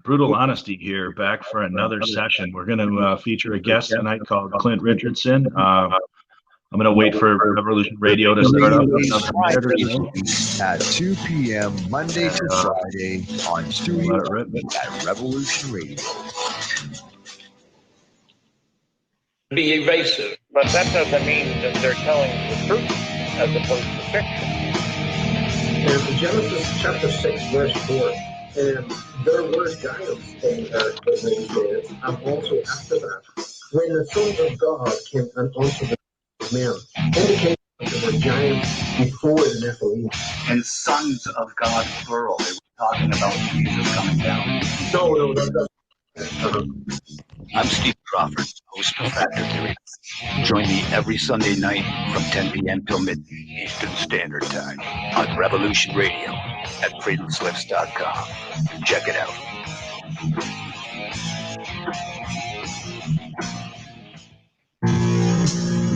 Brutal Honesty here, back for another session. We're going to feature a guest tonight called Clint Richardson. I'm going to wait for Revolution Radio to start up another minute or so. At 2 p.m. Monday to Friday on Studio at Revolution Radio. Be evasive, but that doesn't mean that they're telling the truth as opposed to fiction. And in Genesis chapter 6, verse 4, and there were giants on the earth in those days, and also after that, when the sons of God came unto the men, indicating that there were giants before the Nephilim. And sons of God, plural. They were talking about Jesus coming down. No. I'm Steve Crawford, host of Factor Theory. Join me every Sunday night from 10 p.m. till midnight Eastern Standard Time on Revolution Radio at freedomslips.com. Check it out.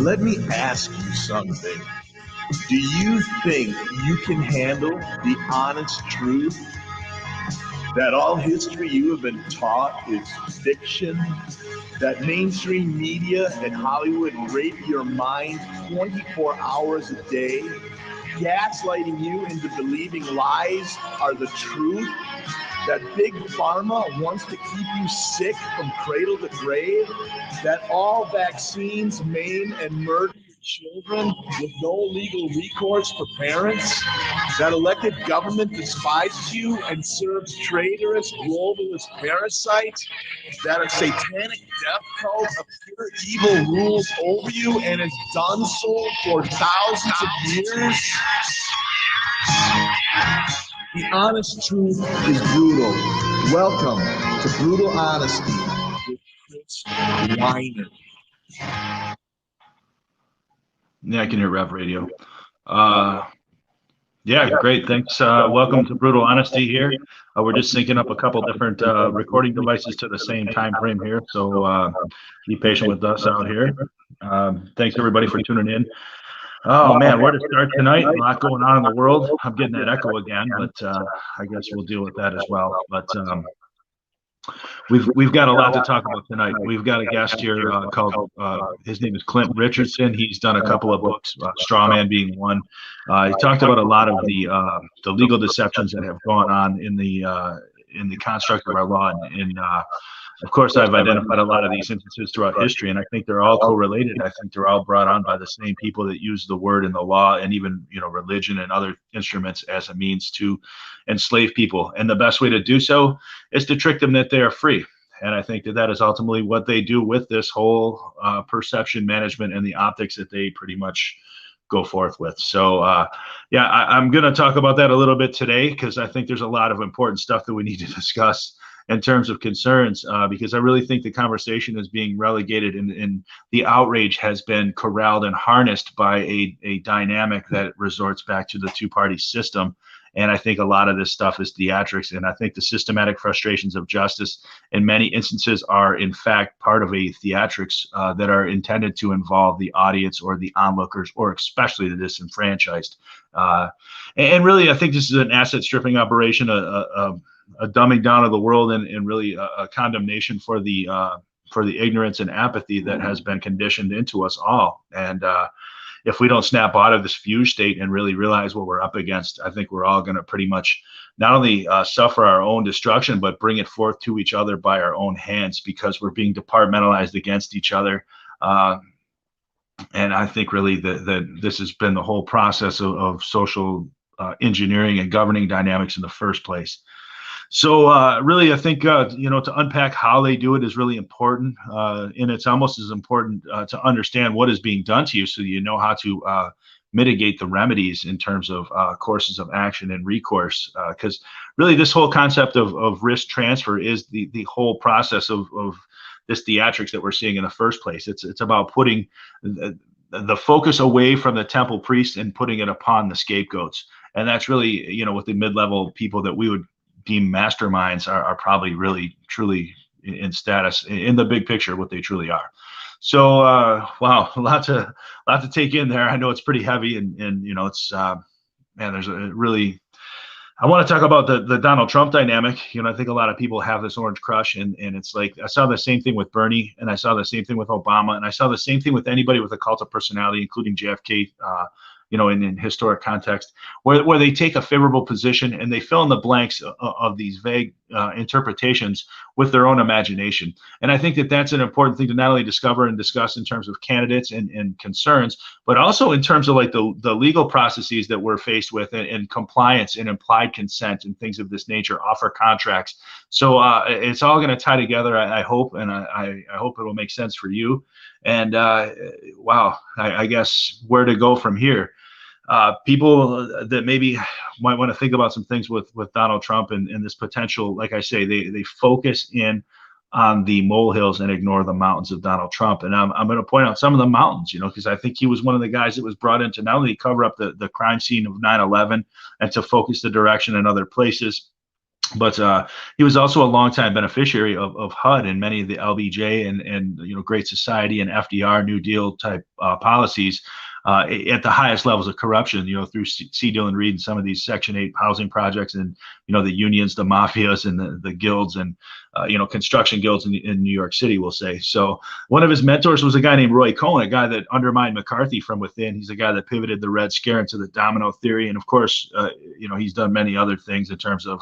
Let me ask you something. Do you think you can handle the honest truth? That all history you have been taught is fiction? That mainstream media and Hollywood rape your mind 24 hours a day, gaslighting you into believing lies are the truth? That big pharma wants to keep you sick from cradle to grave? That all vaccines maim and murder children with no legal recourse for parents? That elected government despises you and serves traitorous globalist parasites? That a satanic death cult of pure evil rules over you and has done so for thousands of years? The honest truth is brutal. Welcome to Brutal Honesty with Chris Weinert. Yeah, I can hear Rev Radio. Yeah, great. Thanks. Welcome to Brutal Honesty here. We're just syncing up a couple different recording devices to the same time frame here, so be patient with us out here. Thanks, everybody, for tuning in. Oh, man, where to start tonight? A lot going on in the world. I'm getting that echo again, but I guess we'll deal with that as well. But we've got a lot to talk about tonight. We've got a guest here called, his name is Clint Richardson. He's done a couple of books, Strawman being one. He talked about a lot of the legal deceptions that have gone on in the construct of our law. And of course, I've identified a lot of these instances throughout history, and I think they're all correlated. I think they're all brought on by the same people that use the word in the law and even, religion and other instruments as a means to enslave people. And the best way to do so is to trick them that they are free. And I think that is ultimately what they do with this whole perception management and the optics that they pretty much go forth with. So, I'm going to talk about that a little bit today because I think there's a lot of important stuff that we need to discuss in terms of concerns, because I really think the conversation is being relegated and the outrage has been corralled and harnessed by a dynamic that resorts back to the two-party system. And I think a lot of this stuff is theatrics. And I think the systematic frustrations of justice in many instances are, in fact, part of a theatrics that are intended to involve the audience or the onlookers, or especially the disenfranchised. And really, I think this is an asset stripping operation, a dumbing down of the world, and really a condemnation for the ignorance and apathy that has been conditioned into us all. And if we don't snap out of this fugue state and really realize what we're up against, I think we're all going to pretty much not only suffer our own destruction, but bring it forth to each other by our own hands, because we're being departmentalized against each other. And I think really that this has been the whole process of social engineering and governing dynamics in the first place. So really, I think, to unpack how they do it is really important. And it's almost as important to understand what is being done to you so you know how to mitigate the remedies in terms of courses of action and recourse. Because really, this whole concept of risk transfer is the whole process of this theatrics that we're seeing in the first place. It's about putting the focus away from the temple priest and putting it upon the scapegoats. And that's really, what the mid-level people that we would deem masterminds are probably really truly in status in the big picture what they truly are. So wow, a lot to take in there. I know it's pretty heavy, and it's man, there's a really I want to talk about the Donald Trump dynamic. I think a lot of people have this orange crush, and it's like I saw the same thing with Bernie, and I saw the same thing with Obama, and I saw the same thing with anybody with a cult of personality, including JFK. In historic context, where they take a favorable position and they fill in the blanks of these vague interpretations with their own imagination. And I think that that's an important thing to not only discover and discuss in terms of candidates and concerns, but also in terms of like the legal processes that we're faced with and compliance and implied consent and things of this nature, offer contracts. So it's all going to tie together, I hope, and I hope it will make sense for you. And wow, I guess where to go from here. People that maybe might want to think about some things with Donald Trump and this potential, like I say, they focus in on the molehills and ignore the mountains of Donald Trump. And I'm going to point out some of the mountains, because I think he was one of the guys that was brought in to not only cover up the crime scene of 9/11 and to focus the direction in other places, but he was also a longtime beneficiary of HUD and many of the LBJ and Great Society and FDR New Deal type policies. At the highest levels of corruption, through C. Dillon Reed and some of these Section 8 housing projects and, the unions, the mafias and the guilds and, construction guilds in New York City, we'll say. So one of his mentors was a guy named Roy Cohn, a guy that undermined McCarthy from within. He's a guy that pivoted the Red Scare into the domino theory. And of course, he's done many other things in terms of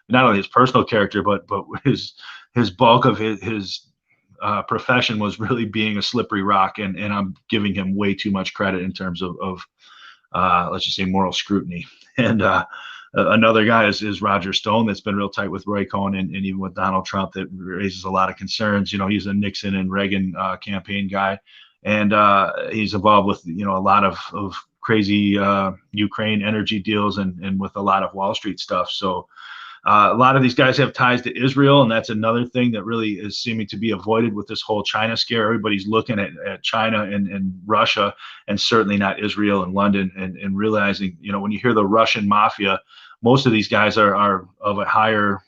not only his personal character, but his bulk of his profession was really being a slippery rock, and I'm giving him way too much credit in terms of let's just say moral scrutiny. And another guy is Roger Stone, that's been real tight with Roy Cohn and even with Donald Trump, that raises a lot of concerns. He's a Nixon and Reagan campaign guy, and he's involved with a lot of crazy Ukraine energy deals and with a lot of Wall Street stuff. So a lot of these guys have ties to Israel, and that's another thing that really is seeming to be avoided with this whole China scare. Everybody's looking at China and Russia, and certainly not Israel and London, and realizing, when you hear the Russian mafia, most of these guys are of a higher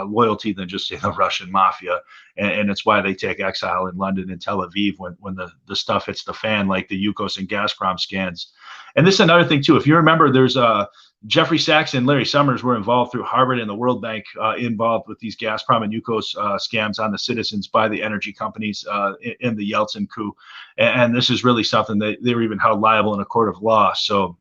loyalty than just say the Russian mafia, and it's why they take exile in London and Tel Aviv when the stuff hits the fan, like the Yukos and Gazprom scans. And this is another thing too. If you remember, there's Jeffrey Sachs and Larry Summers were involved through Harvard and the World Bank, involved with these Gazprom and Yukos scams on the citizens by the energy companies in the Yeltsin coup. And this is really something that they were even held liable in a court of law. So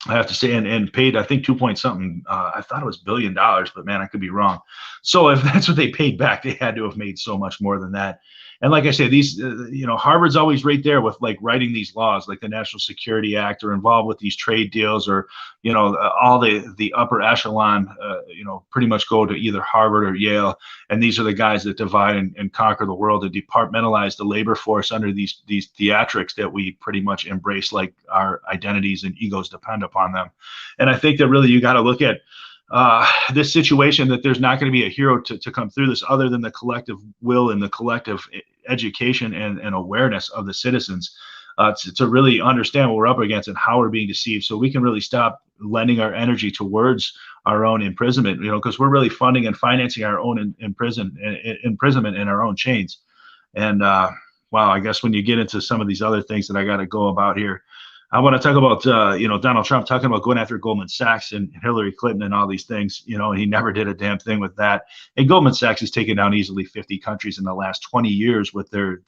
I have to say, and paid, I think, 2 point something. I thought it was $1 billion, but man, I could be wrong. So if that's what they paid back, they had to have made so much more than that. And like I say, these, Harvard's always right there with like writing these laws, like the National Security Act, or involved with these trade deals, or, all the upper echelon, pretty much go to either Harvard or Yale. And these are the guys that divide and conquer the world and departmentalize the labor force under these theatrics that we pretty much embrace, like our identities and egos depend upon them. And I think that really you got to look at this situation, that there's not going to be a hero to come through this other than the collective will and the collective education and awareness of the citizens to really understand what we're up against and how we're being deceived, so we can really stop lending our energy towards our own imprisonment, because we're really funding and financing our own imprisonment in our own chains. And wow, I guess when you get into some of these other things that I got to go about here, I want to talk about, Donald Trump talking about going after Goldman Sachs and Hillary Clinton and all these things, and he never did a damn thing with that. And Goldman Sachs has taken down easily 50 countries in the last 20 years with their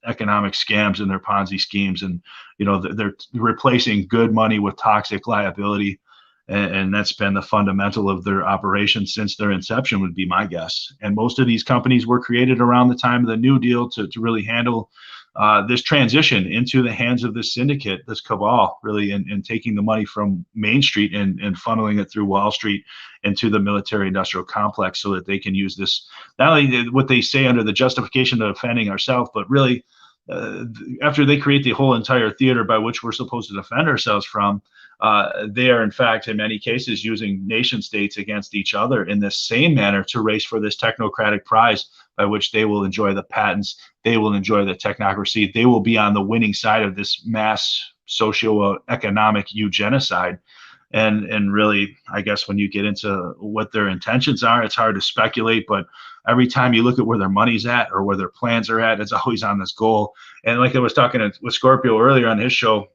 economic scams and their Ponzi schemes. And, they're replacing good money with toxic liability. And that's been the fundamental of their operation since their inception, would be my guess. And most of these companies were created around the time of the New Deal to really handle this transition into the hands of this syndicate, this cabal, really, and taking the money from Main Street and funneling it through Wall Street into the military-industrial complex, so that they can use this, not only what they say under the justification of defending ourselves, but really after they create the whole entire theater by which we're supposed to defend ourselves from, they are in fact in many cases using nation states against each other in this same manner to race for this technocratic prize by which they will enjoy the patents, they will enjoy the technocracy, they will be on the winning side of this mass socio-economic eugenocide. And really, I guess when you get into what their intentions are, it's hard to speculate, but every time you look at where their money's at or where their plans are at, it's always on this goal. And like I was talking with Scorpio earlier on his show,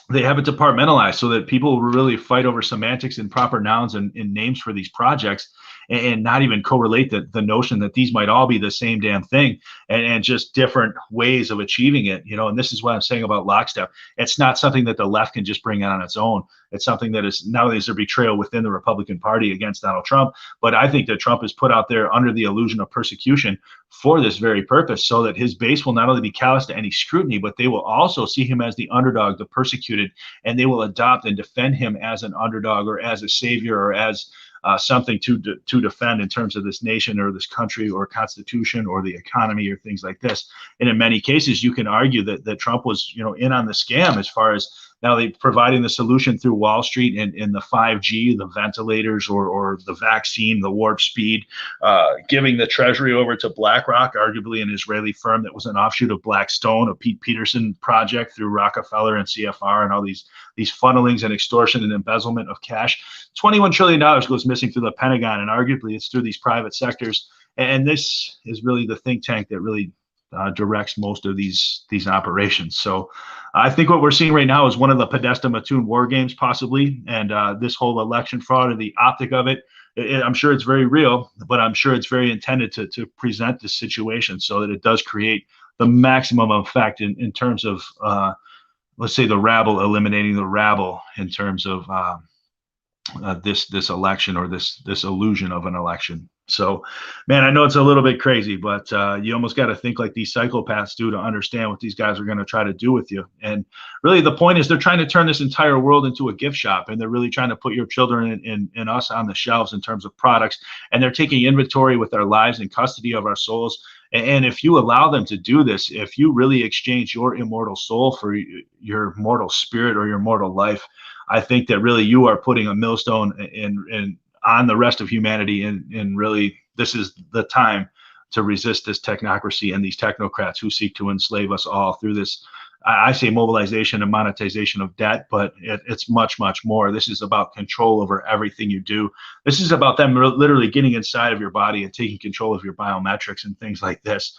they have it departmentalized so that people really fight over semantics and proper nouns and names for these projects, and not even correlate the notion that these might all be the same damn thing, and just different ways of achieving it. And this is what I'm saying about lockstep. It's not something that the left can just bring on its own. It's something that is nowadays a betrayal within the Republican Party against Donald Trump. But I think that Trump is put out there under the illusion of persecution for this very purpose, so that his base will not only be callous to any scrutiny, but they will also see him as the underdog, the persecuted, and they will adopt and defend him as an underdog or as a savior or as something to defend in terms of this nation or this country or constitution or the economy or things like this. And in many cases, you can argue that Trump was, in on the scam, as far as now they providing the solution through Wall Street in the 5G, the ventilators, or the vaccine, the warp speed, giving the treasury over to BlackRock, arguably an Israeli firm that was an offshoot of Blackstone, a Pete Peterson project through Rockefeller and CFR, and all these funnelings and extortion and embezzlement of cash. $21 trillion goes missing through the Pentagon, and arguably it's through these private sectors. And this is really the think tank that really directs most of these operations. So I think what we're seeing right now is one of the Podesta Mattoon war games, possibly, and this whole election fraud and the optic of it. I'm sure it's very real, but I'm sure it's very intended to present this situation so that it does create the maximum effect in terms of, let's say, the rabble, eliminating the rabble in terms of this election, or this illusion of an election. So, man, I know it's a little bit crazy, but you almost got to think like these psychopaths do to understand what these guys are going to try to do with you. And really, the point is they're trying to turn this entire world into a gift shop, and they're really trying to put your children and us on the shelves in terms of products. And they're taking inventory with our lives and custody of our souls. And if you allow them to do this, if you really exchange your immortal soul for your mortal spirit or your mortal life, I think that really you are putting a millstone in on the rest of humanity, and really this is the time to resist this technocracy and these technocrats who seek to enslave us all through this, I say, mobilization and monetization of debt, but it's much, much more. This is about control over everything you do. This is about them literally getting inside of your body and taking control of your biometrics and things like this.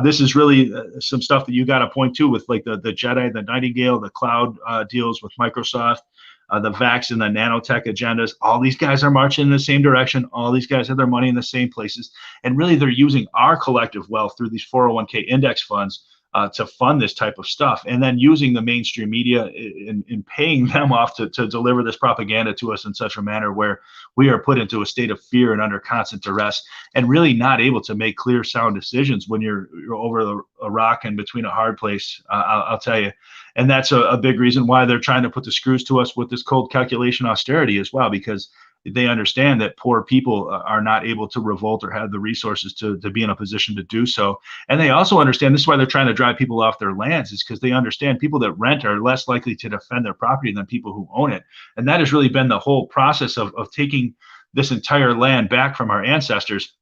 This is really some stuff that you got to point to with like the Jedi, the Nightingale, the cloud deals with Microsoft, the vax and the nanotech agendas. All these guys are marching in the same direction. All these guys have their money in the same places. And really, they're using our collective wealth through these 401k index funds to fund this type of stuff, and then using the mainstream media in paying them off to deliver this propaganda to us in such a manner where we are put into a state of fear and under constant duress, and really not able to make clear, sound decisions when you're over a rock and between a hard place. I'll tell you. And that's a big reason why they're trying to put the screws to us with this cold calculation austerity as well, because they understand that poor people are not able to revolt or have the resources to be in a position to do so. And they also understand, this is why they're trying to drive people off their lands, is because they understand people that rent are less likely to defend their property than people who own it. And that has really been the whole process of taking this entire land back from our ancestors,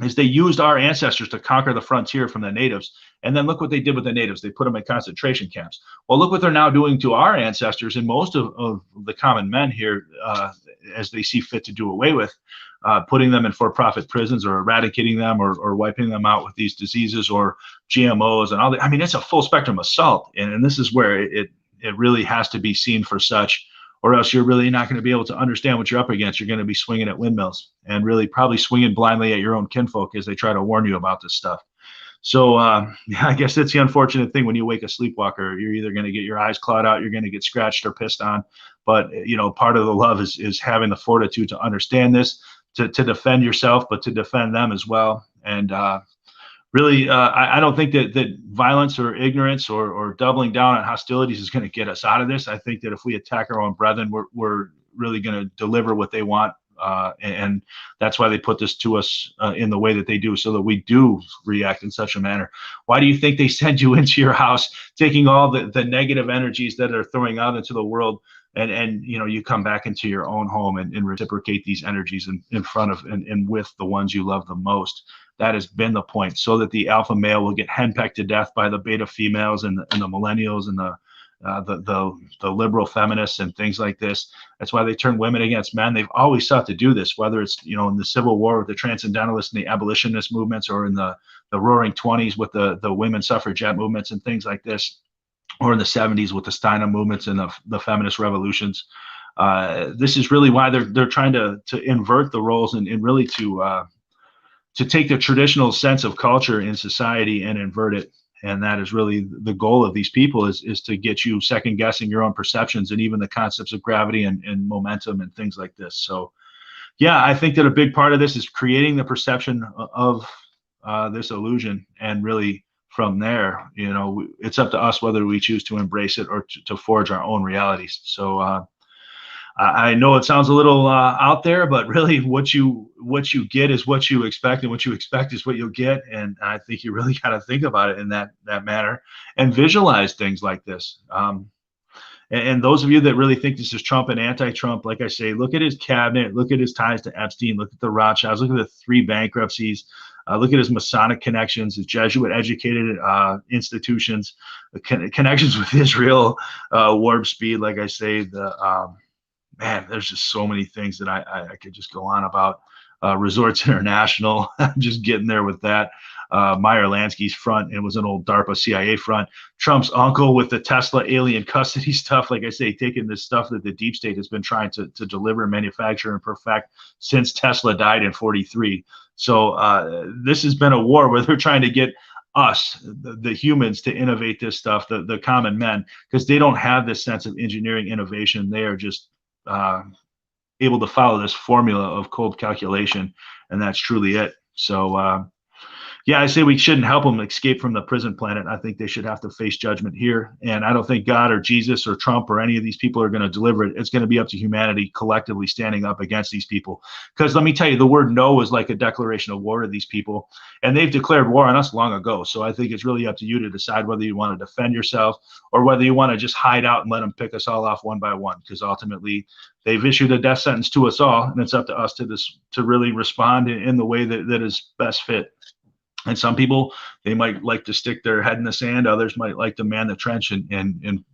is they used our ancestors to conquer the frontier from the natives. And then look what they did with the natives. They put them in concentration camps. Well, look what they're now doing to our ancestors and most of the common men here, as they see fit to do away with, putting them in for-profit prisons or eradicating them or wiping them out with these diseases or GMOs and all that. I mean, it's a full spectrum assault. And this is where it really has to be seen for such, or else you're really not going to be able to understand what you're up against. You're going to be swinging at windmills and really probably swinging blindly at your own kinfolk as they try to warn you about this stuff. So I guess that's the unfortunate thing when you wake a sleepwalker. You're either going to get your eyes clawed out, you're going to get scratched or pissed on. But, part of the love is having the fortitude to understand this, to defend yourself, but to defend them as well. And really, I don't think that violence or ignorance or doubling down on hostilities is going to get us out of this. I think that if we attack our own brethren, we're really going to deliver what they want. And that's why they put this to us in the way that they do, so that we do react in such a manner. Why do you think they send you into your house, taking all the negative energies that are throwing out into the world, and you come back into your own home and reciprocate these energies in front of and with the ones you love the most? That has been the point, so that the alpha male will get henpecked to death by the beta females and the millennials and the liberal feminists and things like this. That's why they turn women against men. They've always sought to do this, whether it's in the Civil War with the transcendentalists and the abolitionist movements, or in the Roaring '20s with the women suffragette movements and things like this, or in the 70s with the Steiner movements and the feminist revolutions. This is really why they're trying to invert the roles and really to take the traditional sense of culture in society and invert it. And that is really the goal of these people is to get you second guessing your own perceptions and even the concepts of gravity and momentum and things like this. So, yeah, I think that a big part of this is creating the perception of this illusion, and really from there, it's up to us whether we choose to embrace it or to forge our own realities. So I know it sounds a little out there, but really what you get is what you expect, and what you expect is what you'll get. And I think you really got to think about it in that manner and visualize things like this. And those of you that really think this is Trump and anti-Trump, like I say, look at his cabinet, look at his ties to Epstein, look at the Rothschilds, look at the 3 bankruptcies, look at his Masonic connections, his Jesuit-educated institutions, the connections with Israel, warp speed, like I say, man, there's just so many things that I could just go on about. Resorts International, just getting there with that. Meyer Lansky's front, it was an old DARPA CIA front. Trump's uncle with the Tesla alien custody stuff, like I say, taking this stuff that the deep state has been trying to deliver, manufacture, and perfect since Tesla died in 43. So this has been a war where they're trying to get us, the humans, to innovate this stuff, the common men, because they don't have this sense of engineering innovation. They are just able to follow this formula of cold calculation, and that's truly it. So yeah, I say we shouldn't help them escape from the prison planet. I think they should have to face judgment here, and I don't think God or Jesus or Trump or any of these people are going to deliver it. It's going to be up to humanity collectively standing up against these people, because let me tell you, the word no is like a declaration of war to these people, and they've declared war on us long ago. So I think it's really up to you to decide whether you want to defend yourself or whether you want to just hide out and let them pick us all off one by one, because ultimately they've issued a death sentence to us all, and it's up to us to really respond in the way that is best fit. And some people, they might like to stick their head in the sand. Others might like to man the trench and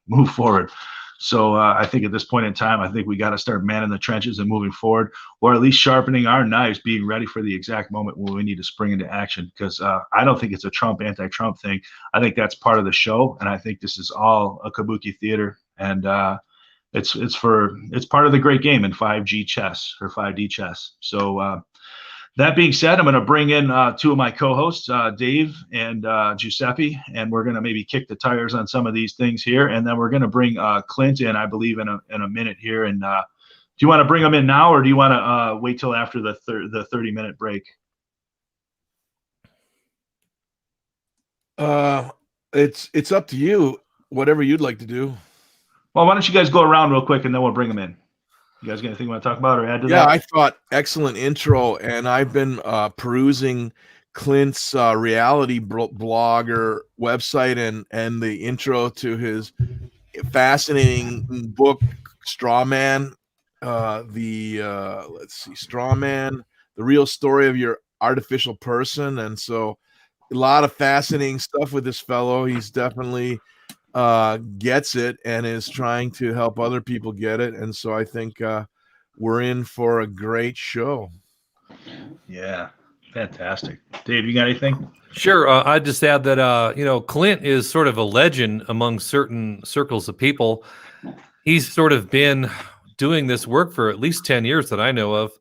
move forward. So I think at this point in time, I think we got to start manning the trenches and moving forward, or at least sharpening our knives, being ready for the exact moment when we need to spring into action. Because I don't think it's a Trump anti-Trump thing. I think that's part of the show, and I think this is all a kabuki theater, and it's part of the great game in 5G chess or 5D chess. So that being said, I'm going to bring in 2 of my co-hosts, Dave and Giuseppe, and we're going to maybe kick the tires on some of these things here, and then we're going to bring Clint in, I believe, in a minute here. And do you want to bring them in now, or do you want to wait till after the 30-minute break? It's up to you. Whatever you'd like to do. Well, why don't you guys go around real quick, and then we'll bring them in. You guys got anything you want to talk about or add to that? Yeah, I thought excellent intro, and I've been perusing Clint's reality blogger website and the intro to his fascinating book, Strawman. Let's see, Strawman, the real story of your artificial person. And so a lot of fascinating stuff with this fellow. He's definitely gets it and is trying to help other people get it. And so I think we're in for a great show. Yeah, fantastic. Dave, you got anything? Sure. I'd just add that, Clint is sort of a legend among certain circles of people. He's sort of been doing this work for at least 10 years that I know of.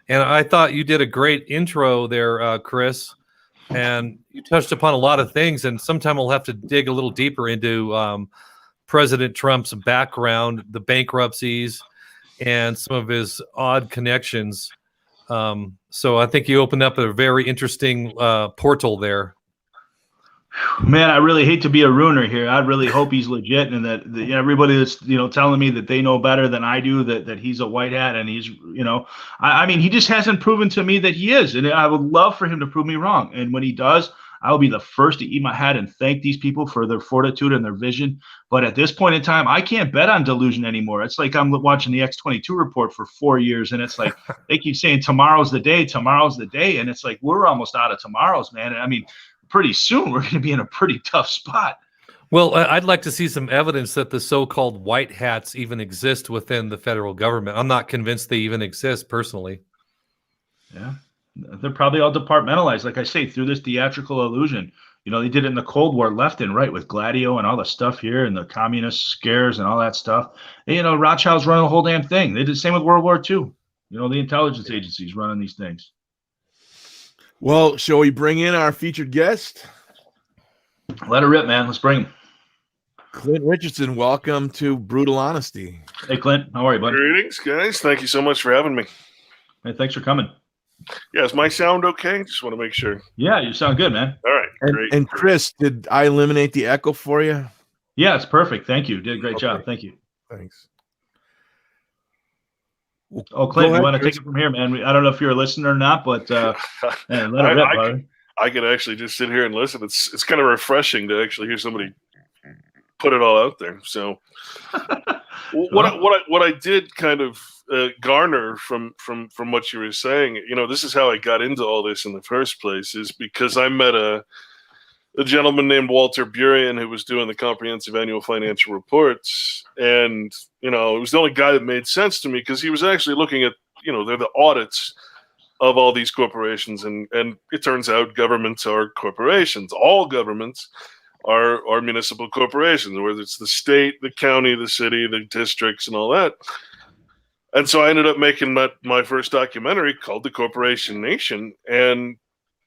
And I thought you did a great intro there, Chris. And you touched upon a lot of things, and sometime we'll have to dig a little deeper into President Trump's background, the bankruptcies, and some of his odd connections. So I think you opened up a very interesting portal there. Man, I really hate to be a ruiner here. I really hope he's legit, and that everybody that's telling me that they know better than I do that he's a white hat, and he's I mean, he just hasn't proven to me that he is, and I would love for him to prove me wrong. And when he does, I'll be the first to eat my hat and thank these people for their fortitude and their vision. But at this point in time, I can't bet on delusion anymore. It's like I'm watching the X-22 report for 4 years, and it's like they keep saying tomorrow's the day, and it's like we're almost out of tomorrows, man. And I mean, pretty soon we're going to be in a pretty tough spot. Well, I'd like to see some evidence that the so-called white hats even exist within the federal government. I'm not convinced they even exist personally. Yeah, they're probably all departmentalized, like I say, through this theatrical illusion. They did it in the Cold War left and right with Gladio and all the stuff here and the communist scares and all that stuff. And, Rothschild's running the whole damn thing. They did the same with World War II. The intelligence agencies running these things. Well, shall we bring in our featured guest? Let it rip, man. Let's bring him. Clint Richardson, welcome to Brutal Honesty. Hey, Clint. How are you, buddy? Greetings, guys. Thank you so much for having me. Hey, thanks for coming. Yeah, is my sound okay? Just want to make sure. Yeah, you sound good, man. All right, great. And Chris, did I eliminate the echo for you? Yeah, it's perfect. Thank you. Did a great job. Thank you. Thanks. Oh, Clint, you want to take it from here, man? I don't know if you're a listener or not, but man, let it rip, brother. I could actually just sit here and listen. It's kind of refreshing to actually hear somebody put it all out there. So, what I did kind of garner from what you were saying, this is how I got into all this in the first place, is because I met a gentleman named Walter Burian who was doing the comprehensive annual financial reports, and it was the only guy that made sense to me because he was actually looking at they're the audits of all these corporations, and it turns out governments are corporations. All governments are municipal corporations, whether it's the state, the county, the city, the districts, and all that. And so I ended up making my first documentary called The Corporation Nation, and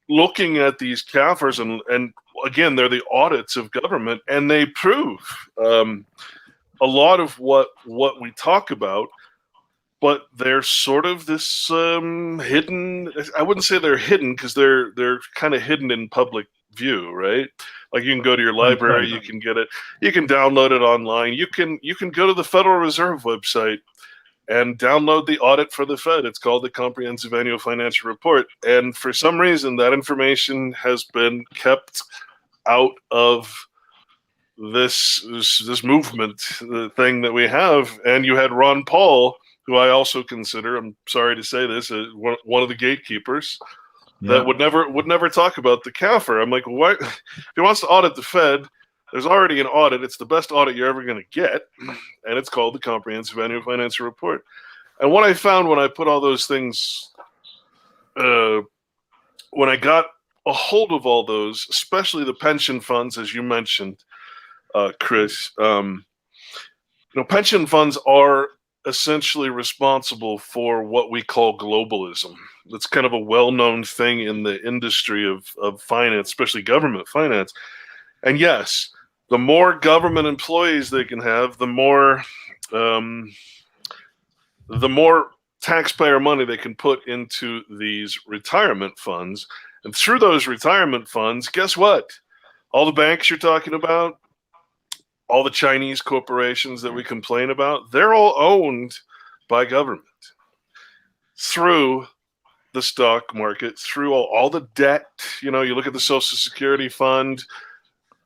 looking at these CAFRs, and again, they're the audits of government, and they prove a lot of what we talk about, but they're sort of this hidden. I wouldn't say they're hidden because they're kind of hidden in public view, right? Like you can go to your library, you can get it, you can download it online, you can go to the Federal Reserve website and download the audit for the Fed. It's called the Comprehensive Annual Financial Report, and for some reason, that information has been kept out of this movement, the thing that we have. And you had Ron Paul, who I also consider, I'm sorry to say this, one of the gatekeepers, that would never talk about the CAFR. I'm like, what? If he wants to audit the Fed, there's already an audit. It's the best audit you're ever going to get, and it's called the Comprehensive Annual Financial Report. And what I found when I put all those things, when I got a hold of all those, especially the pension funds, as you mentioned, Chris, pension funds are essentially responsible for what we call globalism. That's kind of a well-known thing in the industry of finance, especially government finance. And yes, the more government employees they can have, the more taxpayer money they can put into these retirement funds. And through those retirement funds, guess what? All the banks you're talking about, all the Chinese corporations that we complain about, they're all owned by government through the stock market, through all the debt. You look at the Social Security fund,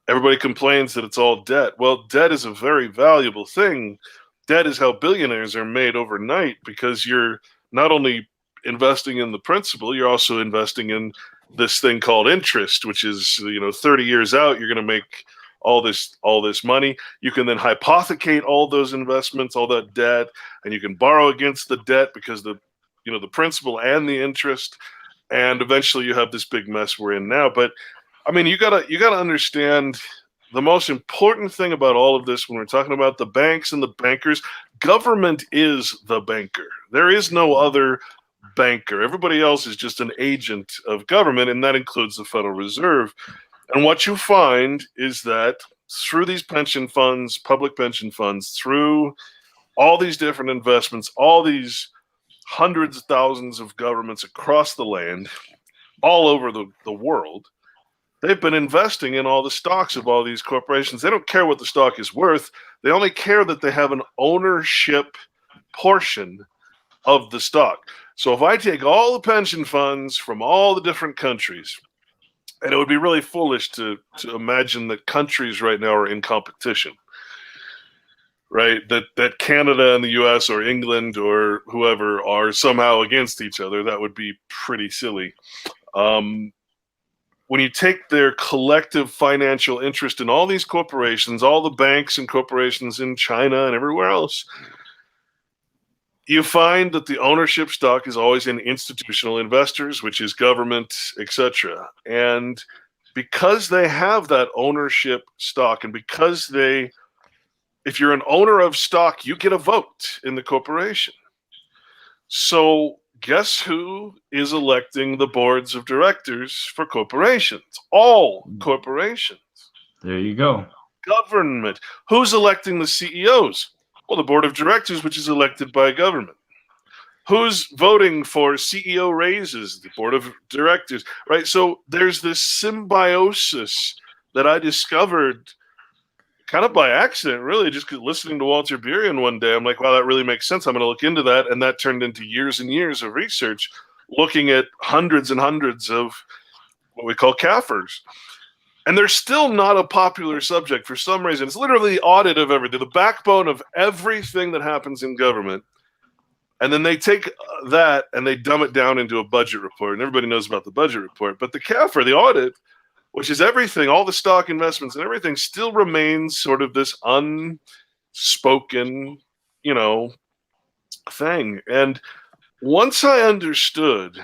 everybody complains that it's all debt. Well, debt is a very valuable thing. Debt is how billionaires are made overnight, because you're not only investing in the principal, you're also investing in this thing called interest, which is, 30 years out, you're going to make all this money. You can then hypothecate all those investments, all that debt, and you can borrow against the debt because the principal and the interest, and eventually you have this big mess we're in now. But I mean, you gotta understand the most important thing about all of this when we're talking about the banks and the bankers. Government is the banker. There is no other banker. Everybody else is just an agent of government, and that includes the Federal Reserve. And what you find is that through these pension funds, public pension funds, through all these different investments, all these hundreds of thousands of governments across the land, all over the world, they've been investing in all the stocks of all these corporations. They don't care what the stock is worth. They only care that they have an ownership portion of the stock. So if I take all the pension funds from all the different countries, and it would be really foolish to imagine that countries right now are in competition, right? That Canada and the US or England or whoever are somehow against each other. That would be pretty silly. When you take their collective financial interest in all these corporations, all the banks and corporations in China and everywhere else, you find that the ownership stock is always in institutional investors, which is government, etc. And because they have that ownership stock, and because if you're an owner of stock, you get a vote in the corporation. So guess who is electing the boards of directors for corporations? All corporations. There you go. Government. Who's electing the CEOs? Well, the board of directors, which is elected by government. Who's voting for CEO raises? The board of directors, right? So there's this symbiosis that I discovered kind of by accident, really, just listening to Walter Burian one day. I'm like, wow, that really makes sense. I'm going to look into that. And that turned into years and years of research, looking at hundreds and hundreds of what we call CAFRs. And they're still not a popular subject for some reason. It's literally the audit of everything, the backbone of everything that happens in government. And then they take that and they dumb it down into a budget report. And everybody knows about the budget report. But the CAFR, the audit, which is everything, all the stock investments and everything, still remains sort of this unspoken, thing. And once I understood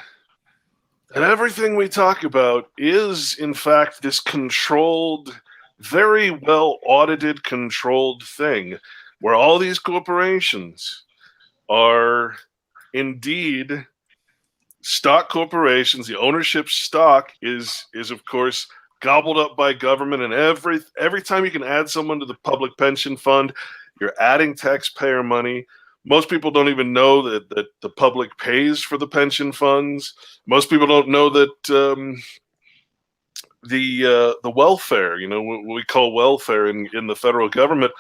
that everything we talk about is, in fact, this controlled, very well audited, controlled thing, where all these corporations are indeed stock corporations. The ownership stock is of course gobbled up by government, and every time you can add someone to the public pension fund, you're adding taxpayer money. Most people don't even know that the public pays for the pension funds. Most people don't know that the welfare, what we call welfare in the federal government,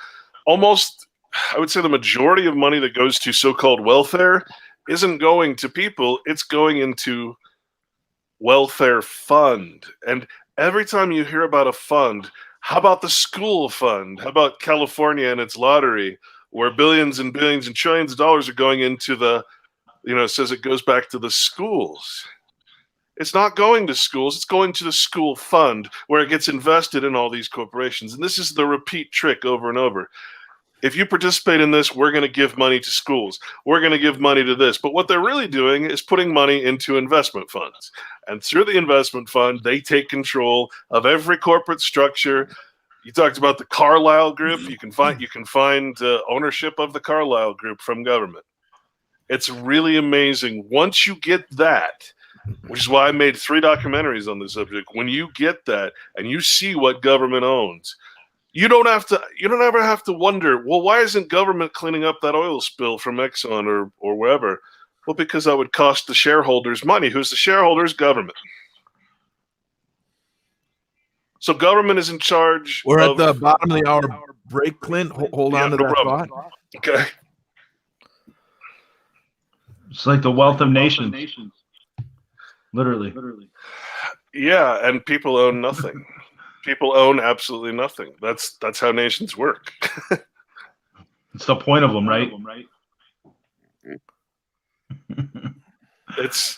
almost, I would say the majority of money that goes to so-called welfare isn't going to people. It's going into welfare fund. And every time you hear about a fund, how about the school fund? How about California and its lottery, where billions and billions and trillions of dollars are going into it says it goes back to the schools. It's not going to schools. It's going to the school fund, where it gets invested in all these corporations. And this is the repeat trick over and over. If you participate in this, we're going to give money to schools. We're going to give money to this. But what they're really doing is putting money into investment funds. And through the investment fund, they take control of every corporate structure. You talked about the Carlyle Group. You can find ownership of the Carlyle Group from government. It's really amazing. Once you get that, which is why I made 3 documentaries on the subject. When you get that and you see what government owns, you don't ever have to wonder, well, why isn't government cleaning up that oil spill from Exxon or wherever? Well, because that would cost the shareholders money. Who's the shareholders? Government. So government is in charge. We're at the bottom of the hour break, Clint. Hold on to that thought. Okay. It's like the wealth of nations. Literally. Yeah, and people own nothing. People own absolutely nothing. That's how nations work. It's the point of them, right?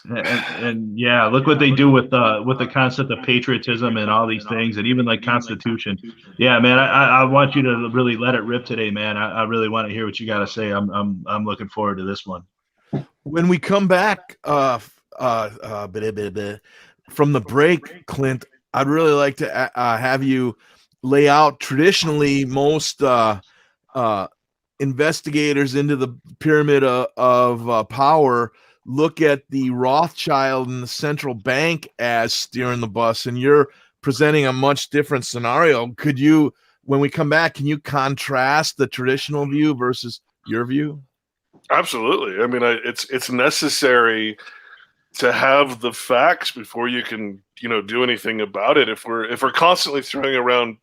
And yeah, look what they do with the concept of patriotism and all these things, and even like Constitution. Yeah, man, I want you to really let it rip today, man. I really want to hear what you got to say. I'm looking forward to this one. When we come back from the break, Clint, I'd really like to have you lay out. Traditionally, most investigators into the pyramid of power look at the Rothschild and the central bank as steering the bus, and you're presenting a much different scenario. Could you, when we come back, can you contrast the traditional view versus your view? Absolutely. I mean, it's necessary to have the facts before you can, do anything about it. If we're constantly throwing around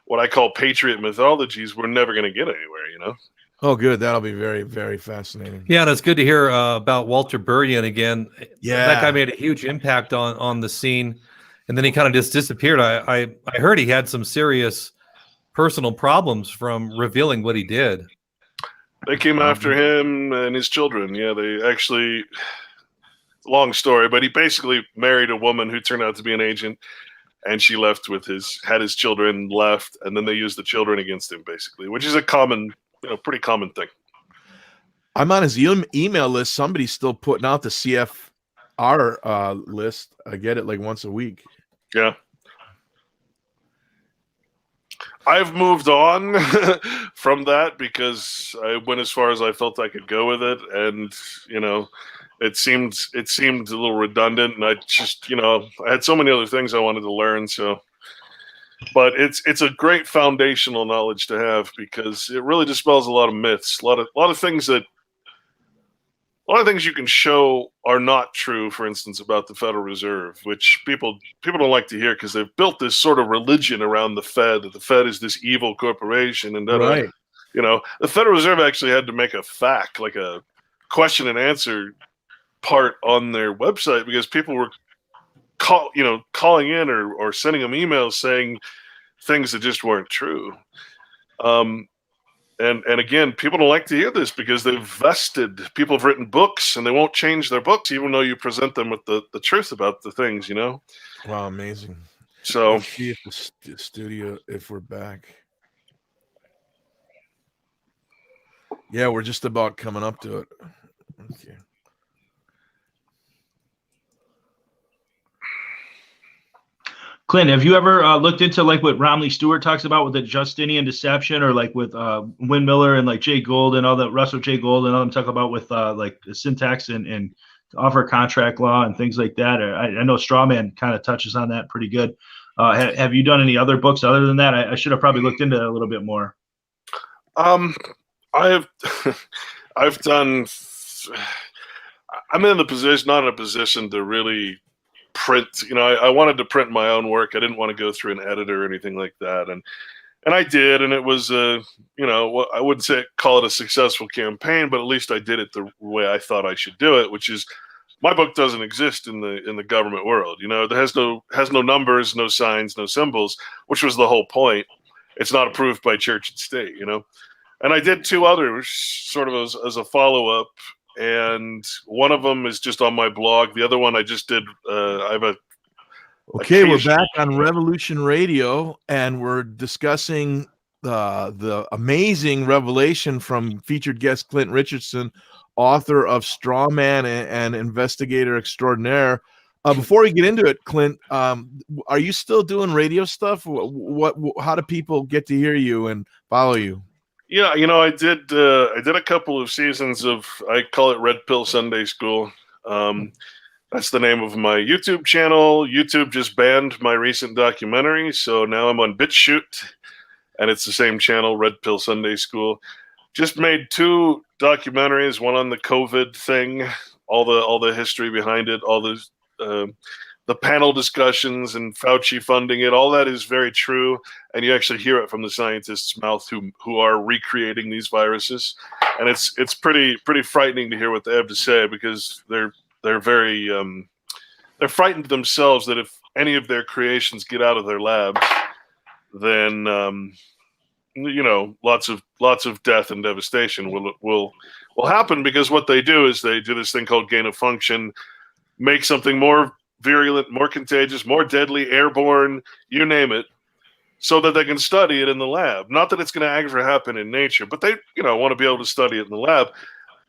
what I call patriot mythologies, we're never going to get anywhere, Oh, good. That'll be very, very fascinating. Yeah, and it's good to hear about Walter Burian again. Yeah, that guy made a huge impact on the scene, and then he kind of just disappeared. I heard he had some serious personal problems from revealing what he did. They came after him and his children. Yeah, they actually, long story, but he basically married a woman who turned out to be an agent, and she left with had his children, left, and then they used the children against him, basically, which is a common, pretty common thing. I'm on his email list. Somebody's still putting out the CFR list. I get it like once a week. Yeah. I've moved on from that because I went as far as I felt I could go with it, and it seemed a little redundant, and I just I had so many other things I wanted to learn. So, but it's a great foundational knowledge to have because it really dispels a lot of myths, a lot of things that. A lot of things you can show are not true, for instance, about the Federal Reserve, which people don't like to hear because they've built this sort of religion around the Fed, that the Fed is this evil corporation. And Right. The Federal Reserve actually had to make a FAQ, like a question and answer part on their website because people were calling in or sending them emails saying things that just weren't true. And again, people don't like to hear this because they've vested. People have written books and they won't change their books even though you present them with the truth about the things, Wow, amazing. So let's see if the studio, if we're back. Yeah, we're just about coming up to it. Okay. Clint, have you ever looked into like what Romley Stewart talks about with the Justinian deception, or like with Win Miller and like Jay Gould and all that, Russell J. Gould and all them talk about with like syntax and offer contract law and things like that? I know Strawman kind of touches on that pretty good. Have you done any other books other than that? I should have probably looked into it a little bit more. I've done. I'm not in a position to really print. I wanted to print my own work. I didn't want to go through an editor or anything like that, and I did, and it was I wouldn't call it a successful campaign, but at least I did it the way I thought I should do it, which is my book doesn't exist in the government world. It has no numbers, no signs, no symbols, which was the whole point. It's not approved by church and state, And I did two others sort of as a follow-up, and one of them is just on my blog. The other one I just did. I have a. Okay, we're back on Revolution Radio, and we're discussing the amazing revelation from featured guest Clint Richardson, author of Strawman and investigator extraordinaire. Before we get into it, Clint, are you still doing radio stuff? How do people get to hear you and follow you? Yeah, I did a couple of seasons of, I call it Red Pill Sunday School. That's the name of my YouTube channel. YouTube just banned my recent documentary, so now I'm on BitChute, and it's the same channel, Red Pill Sunday School. Just made two documentaries, one on the COVID thing, all the history behind it, all the panel discussions and Fauci funding it. All that is very true, and you actually hear it from the scientists' mouth who are recreating these viruses, and it's pretty frightening to hear what they have to say because they're very they're frightened themselves that if any of their creations get out of their labs, then lots of death and devastation will happen, because what they do is they do this thing called gain of function, make something more virulent, more contagious, more deadly, airborne, you name it, so that they can study it in the lab. Not that it's going to ever happen in nature, but they want to be able to study it in the lab.